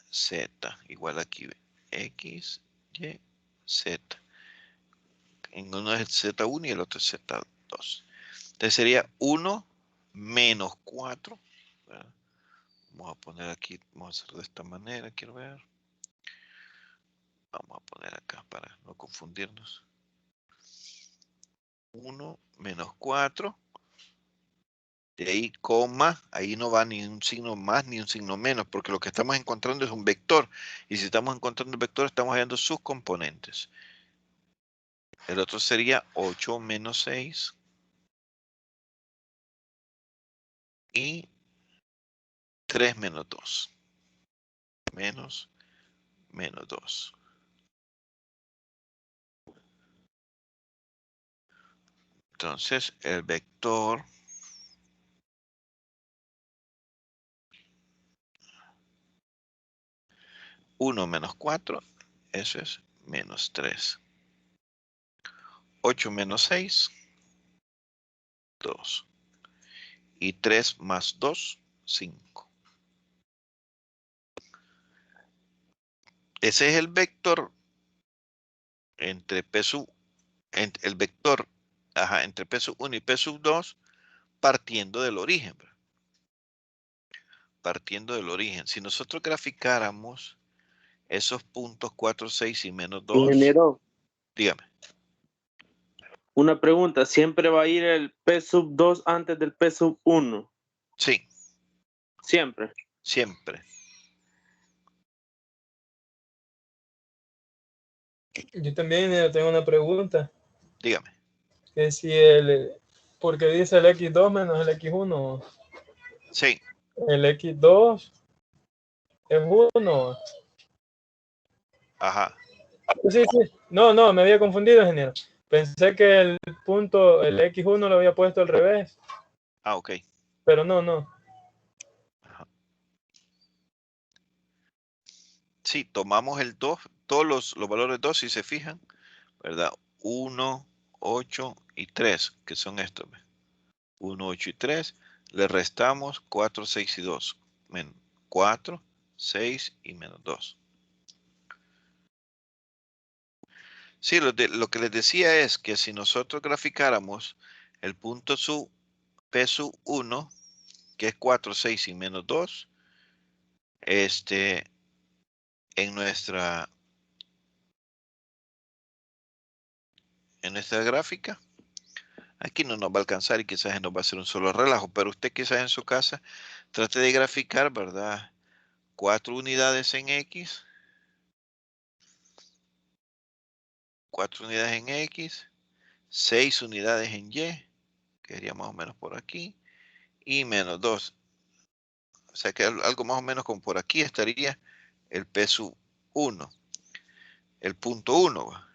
z, igual aquí, x, y, z. En uno es z1 y el otro es z2. Entonces sería 1 menos 4. ¿Verdad? Vamos a poner aquí, vamos a hacer de esta manera, quiero ver. Vamos a poner acá para no confundirnos. 1 menos 4. De ahí, coma, ahí no va ni un signo más ni un signo menos, porque lo que estamos encontrando es un vector. Y si estamos encontrando un vector, estamos hallando sus componentes. El otro sería 8 menos 6. Y 3 menos 2. Menos 2. Entonces, el vector uno menos 4, eso es menos 3. 8 menos 6, 2. Y 3 más 2, 5. Ese es el vector entre P sub, el vector entre P sub 1 y P sub 2 partiendo del origen. Partiendo del origen. Si nosotros graficáramos esos puntos 4, 6 y menos 2. Ingeniero, Dígame. una pregunta. ¿Siempre va a ir el P sub 2 antes del P sub 1? Sí. Siempre. Siempre. Yo también tengo una pregunta. Dígame. Que si porque dice el X2 menos el X1. Sí. El X2 es 1. Ajá. Sí, sí. No, me había confundido, ingeniero. Pensé que el punto, el X1 lo había puesto al revés. Ah, ok. Pero no. Ajá. Sí, tomamos el 2, todos los valores 2, si se fijan, ¿verdad? 1, 8 y 3, que son estos. 1, 8 y 3, le restamos 4, 6 y 2. Menos 4, 6 y menos 2. Sí, lo que les decía es que si nosotros graficáramos el punto sub P sub 1, que es 4, 6 y menos 2, en nuestra gráfica, aquí no nos va a alcanzar y quizás nos va a hacer un solo relajo, pero usted quizás en su casa trate de graficar, ¿verdad? 4 unidades en X, 4 unidades en X, 6 unidades en Y, que sería más o menos por aquí, y menos 2. O sea que algo más o menos como por aquí estaría el P sub 1, el punto 1.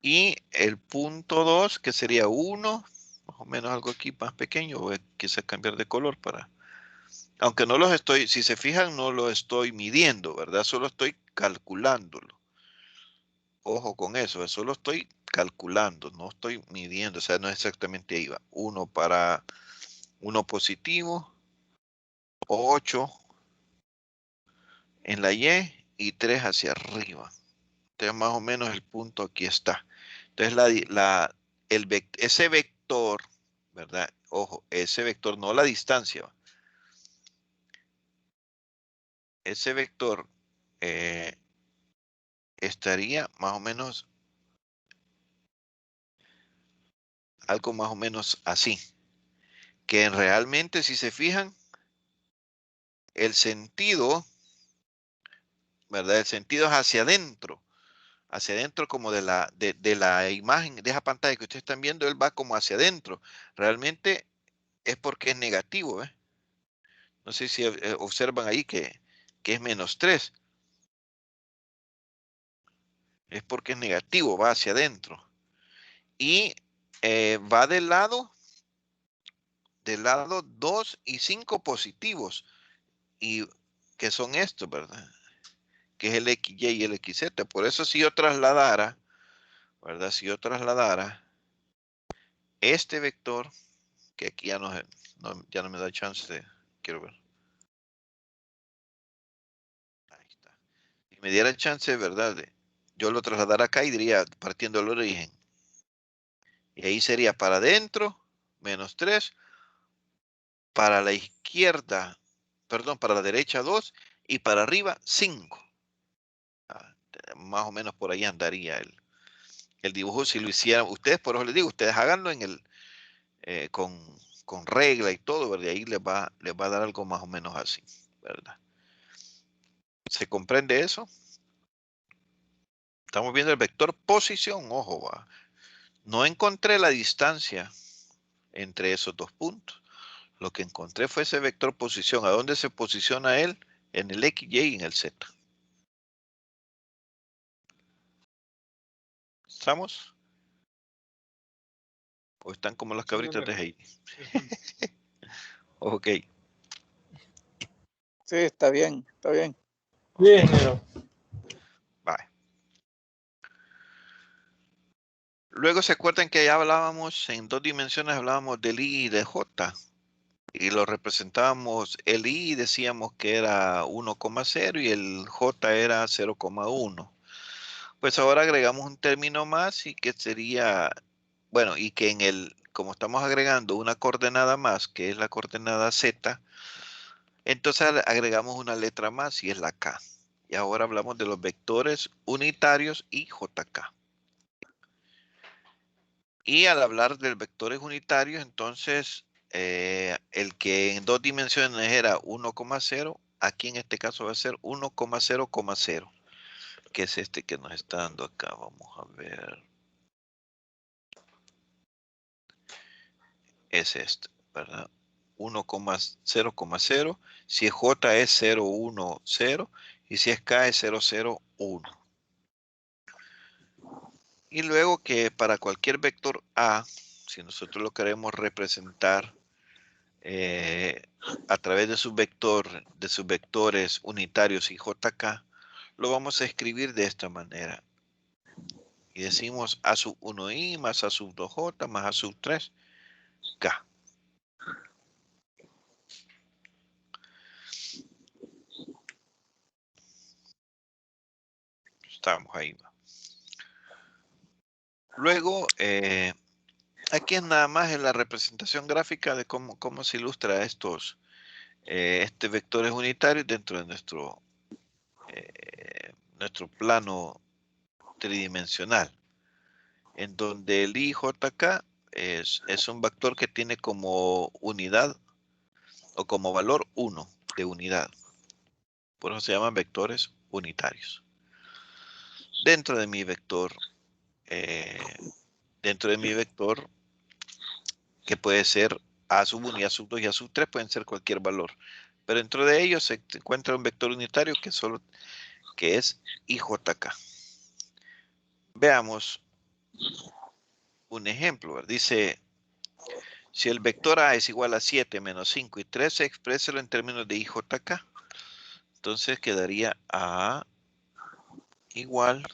Y el punto 2, que sería 1, más o menos algo aquí más pequeño, voy a quizás cambiar de color para... Aunque no los estoy, si se fijan, no lo estoy midiendo, ¿verdad? Solo estoy calculándolo. Ojo con eso, solo estoy calculando, no estoy midiendo, o sea, no es exactamente ahí va. 1 para 1 positivo, 8 en la Y y 3 hacia arriba. Entonces, más o menos el punto aquí está. Entonces, ese vector, ¿verdad? Ojo, ese vector, no la distancia. Ese vector estaría más o menos, algo más o menos así. Que realmente, si se fijan, el sentido, ¿verdad? El sentido es hacia adentro como de la imagen, de esa pantalla que ustedes están viendo, él va como hacia adentro. Realmente es porque es negativo, ¿eh? No sé si observan ahí que es menos 3. Es porque es negativo, va hacia adentro. Y va del lado 2 y 5 positivos. Y que son estos, ¿verdad? Que es el XY y el XZ. Por eso si yo trasladara, ¿verdad? Si yo trasladara este vector, que aquí ya ya no me da chance de, quiero ver. Ahí está. Si me diera chance, ¿verdad? Yo lo trasladara acá y diría, partiendo del origen. Y ahí sería para adentro, menos 3, para la izquierda, perdón, para la derecha 2 y para arriba 5. Más o menos por ahí andaría el dibujo si lo hicieran ustedes, por eso les digo, ustedes háganlo con regla y todo, ¿verdad? Ahí les va a dar algo más o menos así, ¿verdad? ¿Se comprende eso? Estamos viendo el vector posición, ojo, va. No encontré la distancia entre esos dos puntos. Lo que encontré fue ese vector posición. ¿A dónde se posiciona él? En el X, Y y en el Z. ¿Estamos? ¿O están como las cabritas de Heidi? Ok. Sí, está bien, está bien. Bien, ingeniero. Vale. Luego se acuerdan que ya hablábamos en 2 dimensiones, hablábamos del I y de J. Y lo representábamos, el I decíamos que era 1,0 y el J era 0,1. Pues ahora agregamos un término más y que sería, bueno, y que como estamos agregando una coordenada más, que es la coordenada Z, entonces agregamos una letra más y es la K. Y ahora hablamos de los vectores unitarios y JK. Y al hablar de vectores unitarios, entonces el que en 2 dimensiones era 1,0, aquí en este caso va a ser 1,0,0, que es este que nos está dando acá. Vamos a ver. Es este, ¿verdad? 1,0,0. Si es J es 0,1,0 y si es K es 0,0,1. Y luego que para cualquier vector A, si nosotros lo queremos representar a través de sus vectores unitarios y JK, lo vamos a escribir de esta manera. Y decimos A sub 1i más A sub 2j más A sub 3k. Estamos ahí. Luego, aquí es nada más en la representación gráfica de cómo se ilustra estos vectores unitarios dentro de nuestro plano tridimensional, en donde el IJK es un vector que tiene como unidad o como valor 1 de unidad. Por eso se llaman vectores unitarios. Dentro de mi vector que puede ser A sub 1 y A sub 2 y A sub 3, pueden ser cualquier valor. Pero dentro de ellos se encuentra un vector unitario que es IJK. Veamos un ejemplo. ¿Verdad? Dice, si el vector A es igual a 7 menos 5 y 13, expréselo en términos de IJK. Entonces quedaría A igual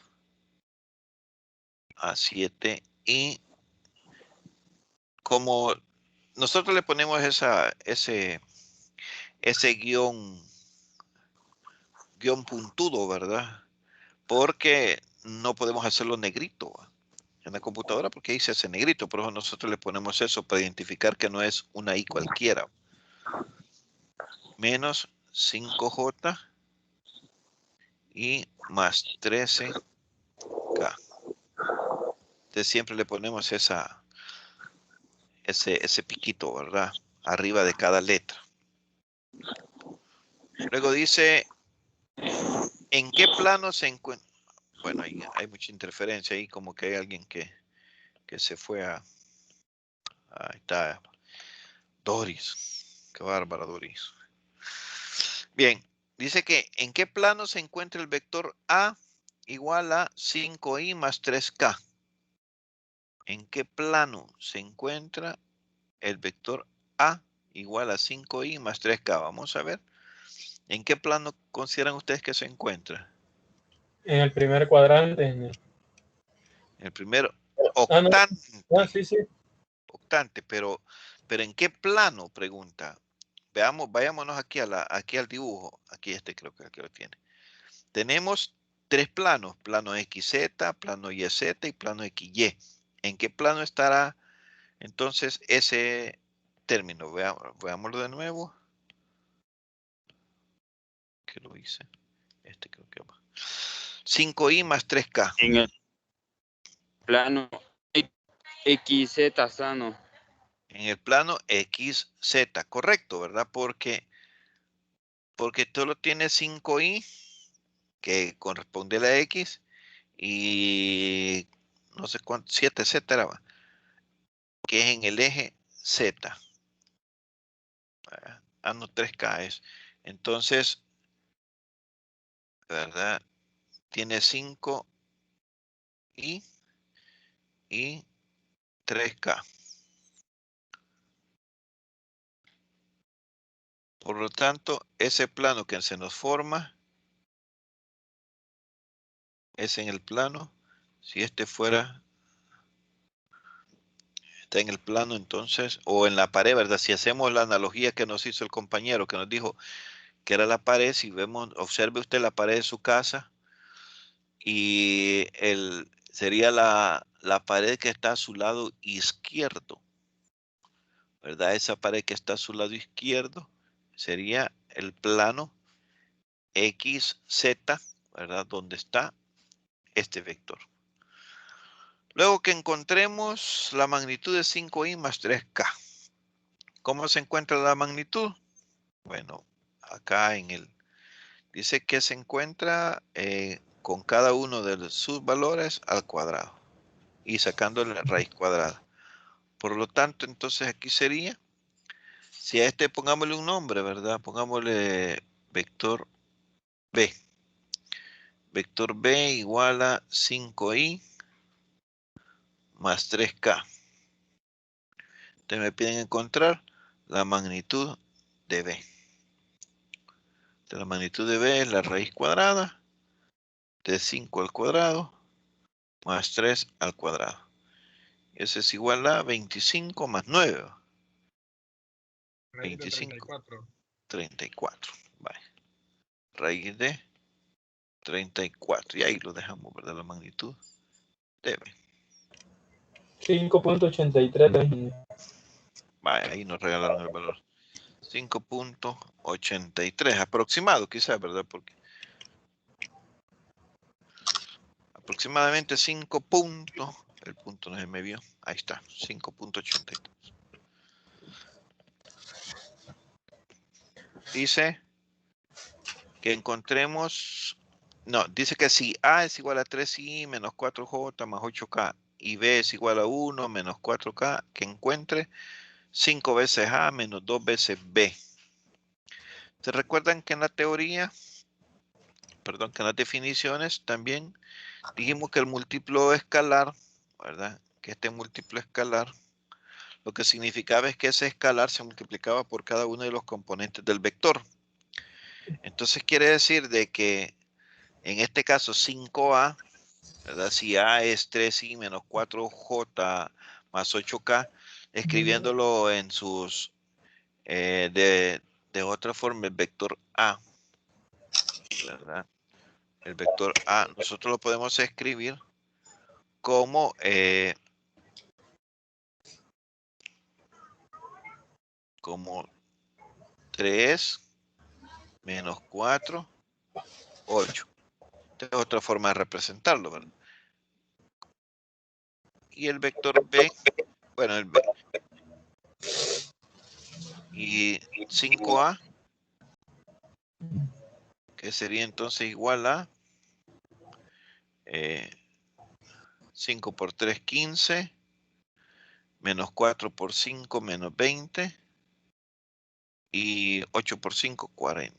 a 7 y como nosotros le ponemos ese guión puntudo, ¿verdad? Porque no podemos hacerlo negrito en la computadora porque ahí se hace negrito. Por eso nosotros le ponemos eso para identificar que no es una I cualquiera. Menos 5J y más 13K. Entonces siempre le ponemos ese piquito, ¿verdad? Arriba de cada letra. Luego dice, ¿en qué plano se encuentra? Bueno, hay mucha interferencia ahí, como que hay alguien que se fue a... Ahí está. Doris. Qué bárbara, Doris. Bien, dice que ¿en qué plano se encuentra el vector A igual a 5i más 3k? ¿En qué plano se encuentra el vector A igual a 5i más 3k? Vamos a ver. ¿En qué plano consideran ustedes que se encuentra? En el primer cuadrante. En el primer octante. Sí, sí. Octante, pero ¿en qué plano? Pregunta. Vayámonos aquí al dibujo. Aquí creo que aquí lo tiene. Tenemos 3 planos, plano XZ, plano YZ y plano XY. ¿En qué plano estará entonces ese término? Veámoslo de nuevo. ¿Qué lo hice? Creo que va. 5i más 3k. En el plano XZ sano. En el plano XZ, correcto, ¿verdad? Porque solo tiene 5i, que corresponde a la X, y no sé cuánto, 7Z era, que es en el eje Z. No, 3K es. Entonces, ¿verdad? Tiene 5i y 3K. Por lo tanto, ese plano que se nos forma es en el plano. Si fuera, está en el plano entonces, o en la pared, ¿verdad? Si hacemos la analogía que nos hizo el compañero, que nos dijo que era la pared, si vemos, observe usted la pared de su casa y sería la pared que está a su lado izquierdo, ¿verdad? Esa pared que está a su lado izquierdo sería el plano XZ, ¿verdad? Donde está este vector. Luego que encontremos la magnitud de 5i más 3k. ¿Cómo se encuentra la magnitud? Bueno, acá dice que se encuentra con cada uno de sus valores al cuadrado y sacando la raíz cuadrada. Por lo tanto, entonces aquí sería, si a pongámosle un nombre, ¿verdad? Pongámosle vector B. Vector B igual a 5i más 3k. Entonces me piden encontrar la magnitud de B. Entonces, la magnitud de B es la raíz cuadrada de 5 al cuadrado más 3 al cuadrado. Ese es igual a 25 más 9. 25. 34. Vale. Raíz de 34. Y ahí lo dejamos, ¿verdad? La magnitud de B. 5.83. Vale, ahí nos regalaron el valor. 5.83. Aproximado, quizás, ¿verdad? Porque aproximadamente 5 puntos. El punto no se me vio. Ahí está. 5.83. Dice que encontremos, no, dice que si A es igual a 3i menos 4j más 8k y B es igual a 1 menos 4k, que encuentre 5 veces A menos 2 veces B. ¿Se recuerdan que en la teoría, perdón, que en las definiciones también dijimos que el múltiplo escalar, ¿verdad? Que este múltiplo escalar, lo que significaba es que ese escalar se multiplicaba por cada uno de los componentes del vector. Entonces quiere decir de que en este caso 5A, ¿verdad? Si A es 3i menos 4j más 8k, escribiéndolo en sus, de otra forma, el vector A, ¿verdad? El vector A, nosotros lo podemos escribir como como 3 menos 4, 8. Esta es otra forma de representarlo, ¿verdad? Y el vector B, bueno, el B. Y 5A, que sería entonces igual a 5 por 3, 15, menos 4 por 5, menos 20, y 8 por 5, 40.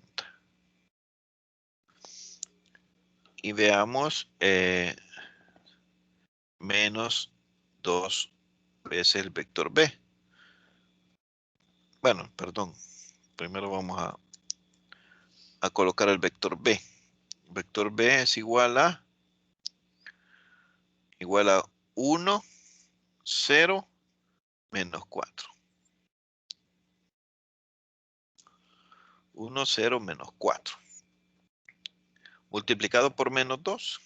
Y veamos, menos 2 veces el vector B. Bueno, perdón. Primero vamos a colocar el vector B. El vector B es igual a 1, 0, menos 4. 1, 0, menos 4. Multiplicado por menos 2.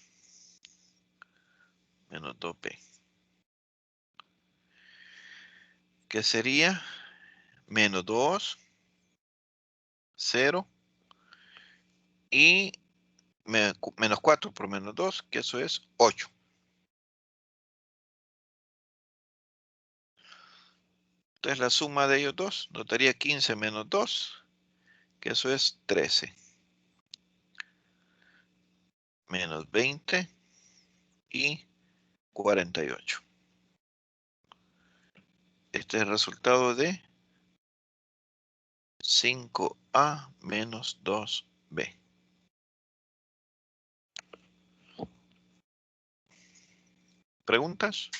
Menos 2B. ¿Qué sería? Menos 2, 0. Y menos 4 por menos 2, que eso es 8. Entonces la suma de ellos dos nos daría 15 menos 2, que eso es 13. Menos 20 y 48. Este es el resultado de 5A menos 2B. ¿Preguntas?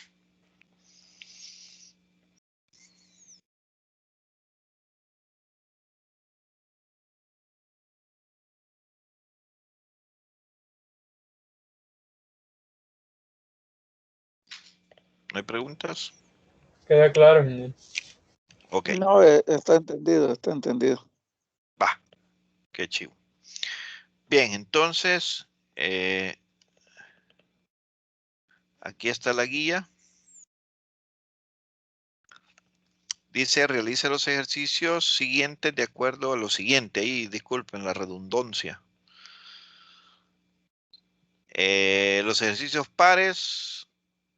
¿No hay preguntas? Queda claro, ingeniero. Ok. No, está entendido, está entendido. Va. Qué chivo. Bien, entonces, aquí está la guía. Dice, realice los ejercicios siguientes de acuerdo a lo siguiente. Ahí, disculpen la redundancia. Los ejercicios pares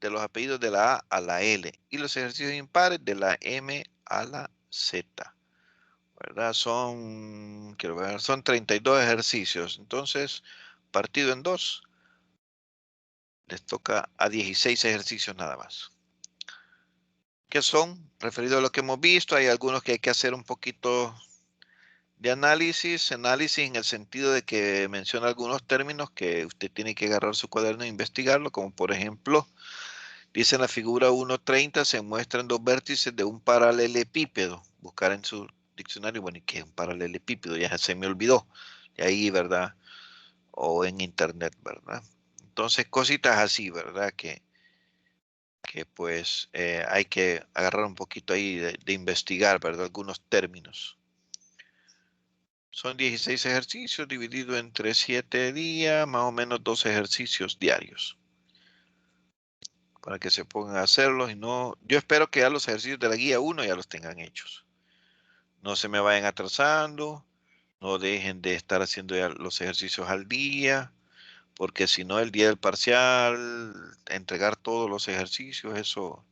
de los apellidos de la A a la L. Y los ejercicios impares de la M a la Z. ¿Verdad? Son, quiero ver, son 32 ejercicios. Entonces, partido en 2, les toca a 16 ejercicios nada más. ¿Qué son? Referido a lo que hemos visto, hay algunos que hay que hacer un poquito de análisis en el sentido de que menciona algunos términos que usted tiene que agarrar su cuaderno e investigarlo, como por ejemplo, dice en la figura 1.30 se muestran dos vértices de un paralelepípedo. Buscar en su diccionario, bueno, ¿y qué es un paralelepípedo? Ya se me olvidó. De ahí, ¿verdad? O en internet, ¿verdad? Entonces, cositas así, ¿verdad? Que pues hay que agarrar un poquito ahí de investigar, ¿verdad? Algunos términos. Son 16 ejercicios dividido entre 7 días, más o menos 2 ejercicios diarios. Para que se pongan a hacerlos y no... Yo espero que ya los ejercicios de la guía 1 ya los tengan hechos. No se me vayan atrasando, no dejen de estar haciendo ya los ejercicios al día, porque si no el día del parcial, entregar todos los ejercicios, eso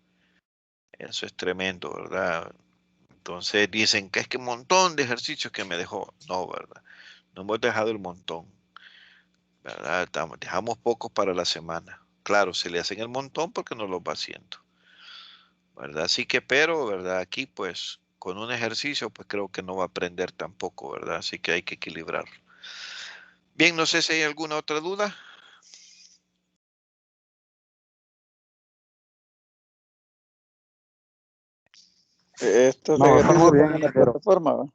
es tremendo, ¿verdad? Entonces dicen que es que un montón de ejercicios que me dejó. No, ¿verdad? No hemos dejado el montón, ¿verdad? Dejamos pocos para la semana. Claro, se le hacen el montón porque no los va haciendo, ¿verdad? Así que, pero, ¿verdad? Aquí, pues, con un ejercicio, pues creo que no va a aprender tampoco, ¿verdad? Así que hay que equilibrar. Bien, no sé si hay alguna otra duda. Estos No, ejercicios estamos bien, van en la ingeniero. plataforma, ¿va?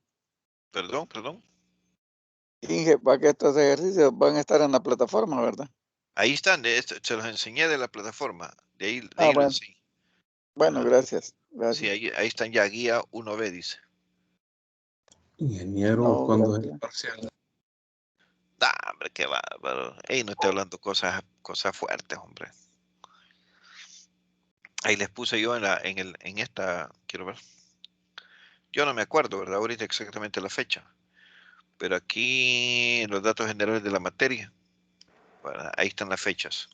Perdón. Inge, para que estos ejercicios van a estar en la plataforma, ¿verdad? Ahí están, se los enseñé de la plataforma. De ahí Ah, lo bueno. enseñé. Bueno, Ajá. gracias. Sí, Gracias. ahí están ya, guía 1B, dice. Ingeniero, No, ¿cuándo es el gracias. parcial? Ah, hombre, qué bárbaro. Ey, no estoy hablando cosas fuertes, hombre. Ahí les puse yo en esta, quiero ver. Yo no me acuerdo, ¿verdad? Ahorita exactamente la fecha. Pero aquí en los datos generales de la materia, ¿verdad? Ahí están las fechas.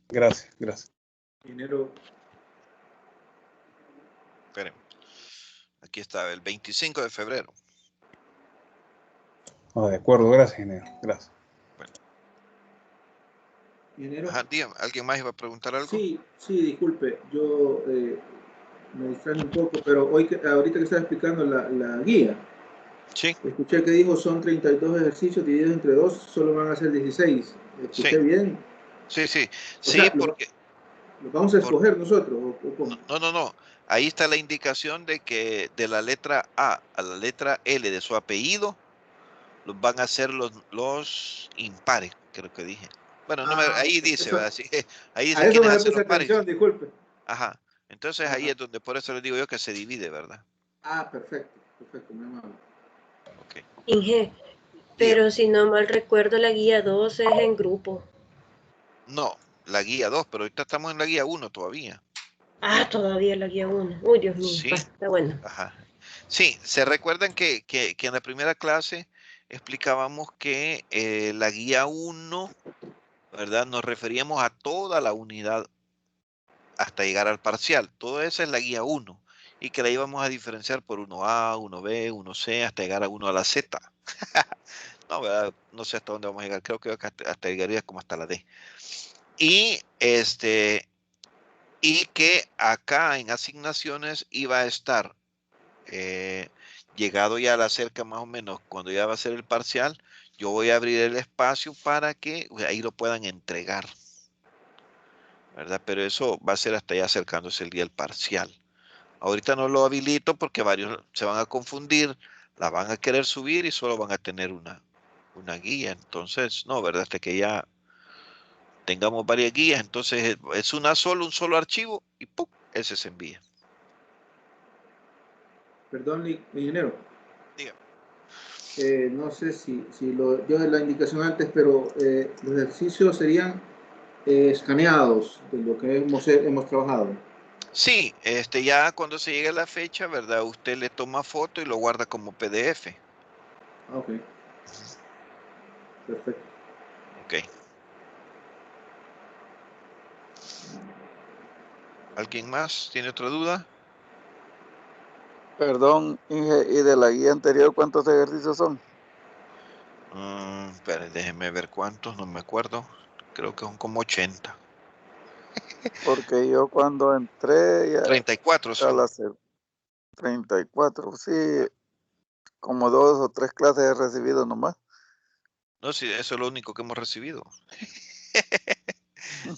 Gracias. Ingeniero, Esperen. Aquí está, el 25 de febrero. Ah, de acuerdo, gracias, ingeniero. Gracias. ingeniero. Ajá, dígame, ¿alguien más iba a preguntar algo? Sí, disculpe, yo me distraje un poco, pero ahorita que estaba explicando la guía, Sí, escuché que dijo son 32 ejercicios divididos entre dos, solo van a ser 16. ¿Escuché sí, bien? sí. O Sí, sea, porque ¿lo vamos a escoger nosotros o cómo? no. Ahí está la indicación de que de la letra A a la letra L de su apellido los van a hacer los impares, creo que dije. Bueno, no ahí dice, ¿verdad? Sí, ahí A dice eso quiénes no le hacen puse los pares. atención, disculpe. Ajá. Entonces ahí Ajá. es donde, por eso les digo yo que se divide, ¿verdad? Ah, perfecto, muy amable. Ok. Inge, Dígame. pero si no mal recuerdo, la guía 2 es en grupo. No, la guía 2, pero ahorita estamos en la guía 1 todavía. Ah, todavía la guía 1. Uy, Dios mío. Sí, Está bueno. ajá. Sí, se recuerdan que en la primera clase explicábamos que la guía 1, ¿verdad? Nos referíamos a toda la unidad hasta llegar al parcial. Todo eso es la guía 1 y que la íbamos a diferenciar por 1A, 1B, 1C hasta llegar a 1 a la Z. No, ¿verdad? No sé hasta dónde vamos a llegar. Creo que hasta llegaría como hasta la D. Y que acá en asignaciones iba a estar llegado ya a la cerca más o menos cuando ya va a ser el parcial, yo voy a abrir el espacio para que ahí lo puedan entregar, ¿verdad? Pero eso va a ser hasta ya acercándose el día del parcial. Ahorita no lo habilito porque varios se van a confundir, la van a querer subir y solo van a tener una guía. Entonces, no, ¿verdad? Hasta que ya tengamos varias guías, entonces es un solo archivo y ¡pum! Ese se envía. Perdón, ingeniero. Dígame. No sé si yo de la indicación antes, pero los ejercicios serían escaneados de lo que hemos trabajado. Sí, ya cuando se llegue la fecha, ¿verdad? Usted le toma foto y lo guarda como PDF. Ok, perfecto. Ok. ¿Alguien más tiene otra duda? Perdón, Inge, y de la guía anterior, ¿cuántos ejercicios son? Espere, déjeme ver cuántos, no me acuerdo. Creo que son como 80. Porque yo cuando entré ya 34 a son. la 34, sí, como 2 o 3 clases he recibido nomás. No, sí, eso es lo único que hemos recibido.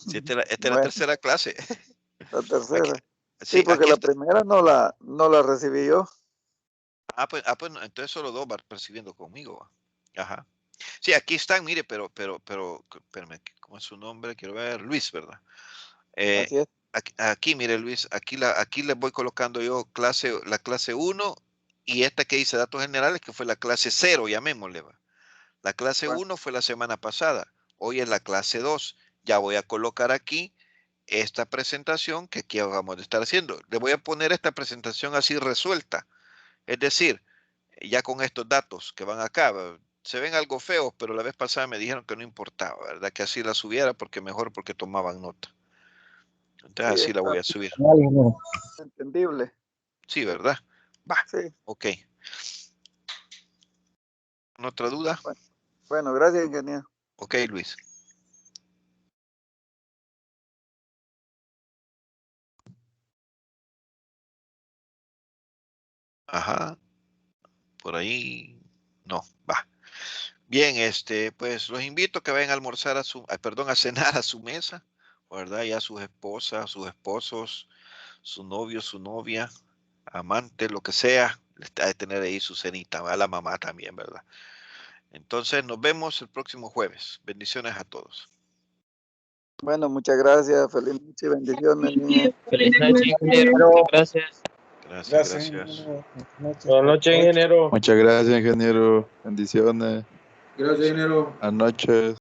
Sí, esta es la Bueno, tercera clase. la Aquí, tercera. Sí, sí, porque aquí la está. primera no la recibí yo. Pues no, entonces solo dos van percibiendo conmigo. Va. Ajá. Sí, aquí están, mire, espérame, ¿cómo es su nombre? Quiero ver, Luis, ¿verdad? Eh, Así es. aquí, mire, Luis, aquí les voy colocando yo la clase 1 y esta que dice datos generales, que fue la clase 0, llamémosle. Va. La clase Bueno, 1 fue la semana pasada, hoy es la clase 2. Ya voy a colocar aquí esta presentación que aquí vamos a estar haciendo. Le voy a poner esta presentación así resuelta, es decir, ya con estos datos que van acá, se ven algo feos, pero la vez pasada me dijeron que no importaba, ¿verdad? Que así la subiera porque mejor porque tomaban nota. sí, Entonces así la está voy a subir. entendible. Sí, ¿verdad? Va. Sí. Ok. ¿Otra duda? Bueno, gracias, ingeniero. Ok, Luis. Ajá. Por ahí. No, va. Bien, pues los invito a que vayan a almorzar a cenar a su mesa, ¿verdad? Ya sus esposas, sus esposos, su novio, su novia, amante, lo que sea, ha de tener ahí su cenita, va la mamá también, ¿verdad? Entonces nos vemos el próximo jueves. Bendiciones a todos. Bueno, muchas gracias. Feliz noche y bendiciones. Feliz noche, ingeniero. Gracias. Gracias. ingeniero. Buenas noches, ingeniero. Muchas gracias, ingeniero. Bendiciones. Gracias, ingeniero. Buenas noches.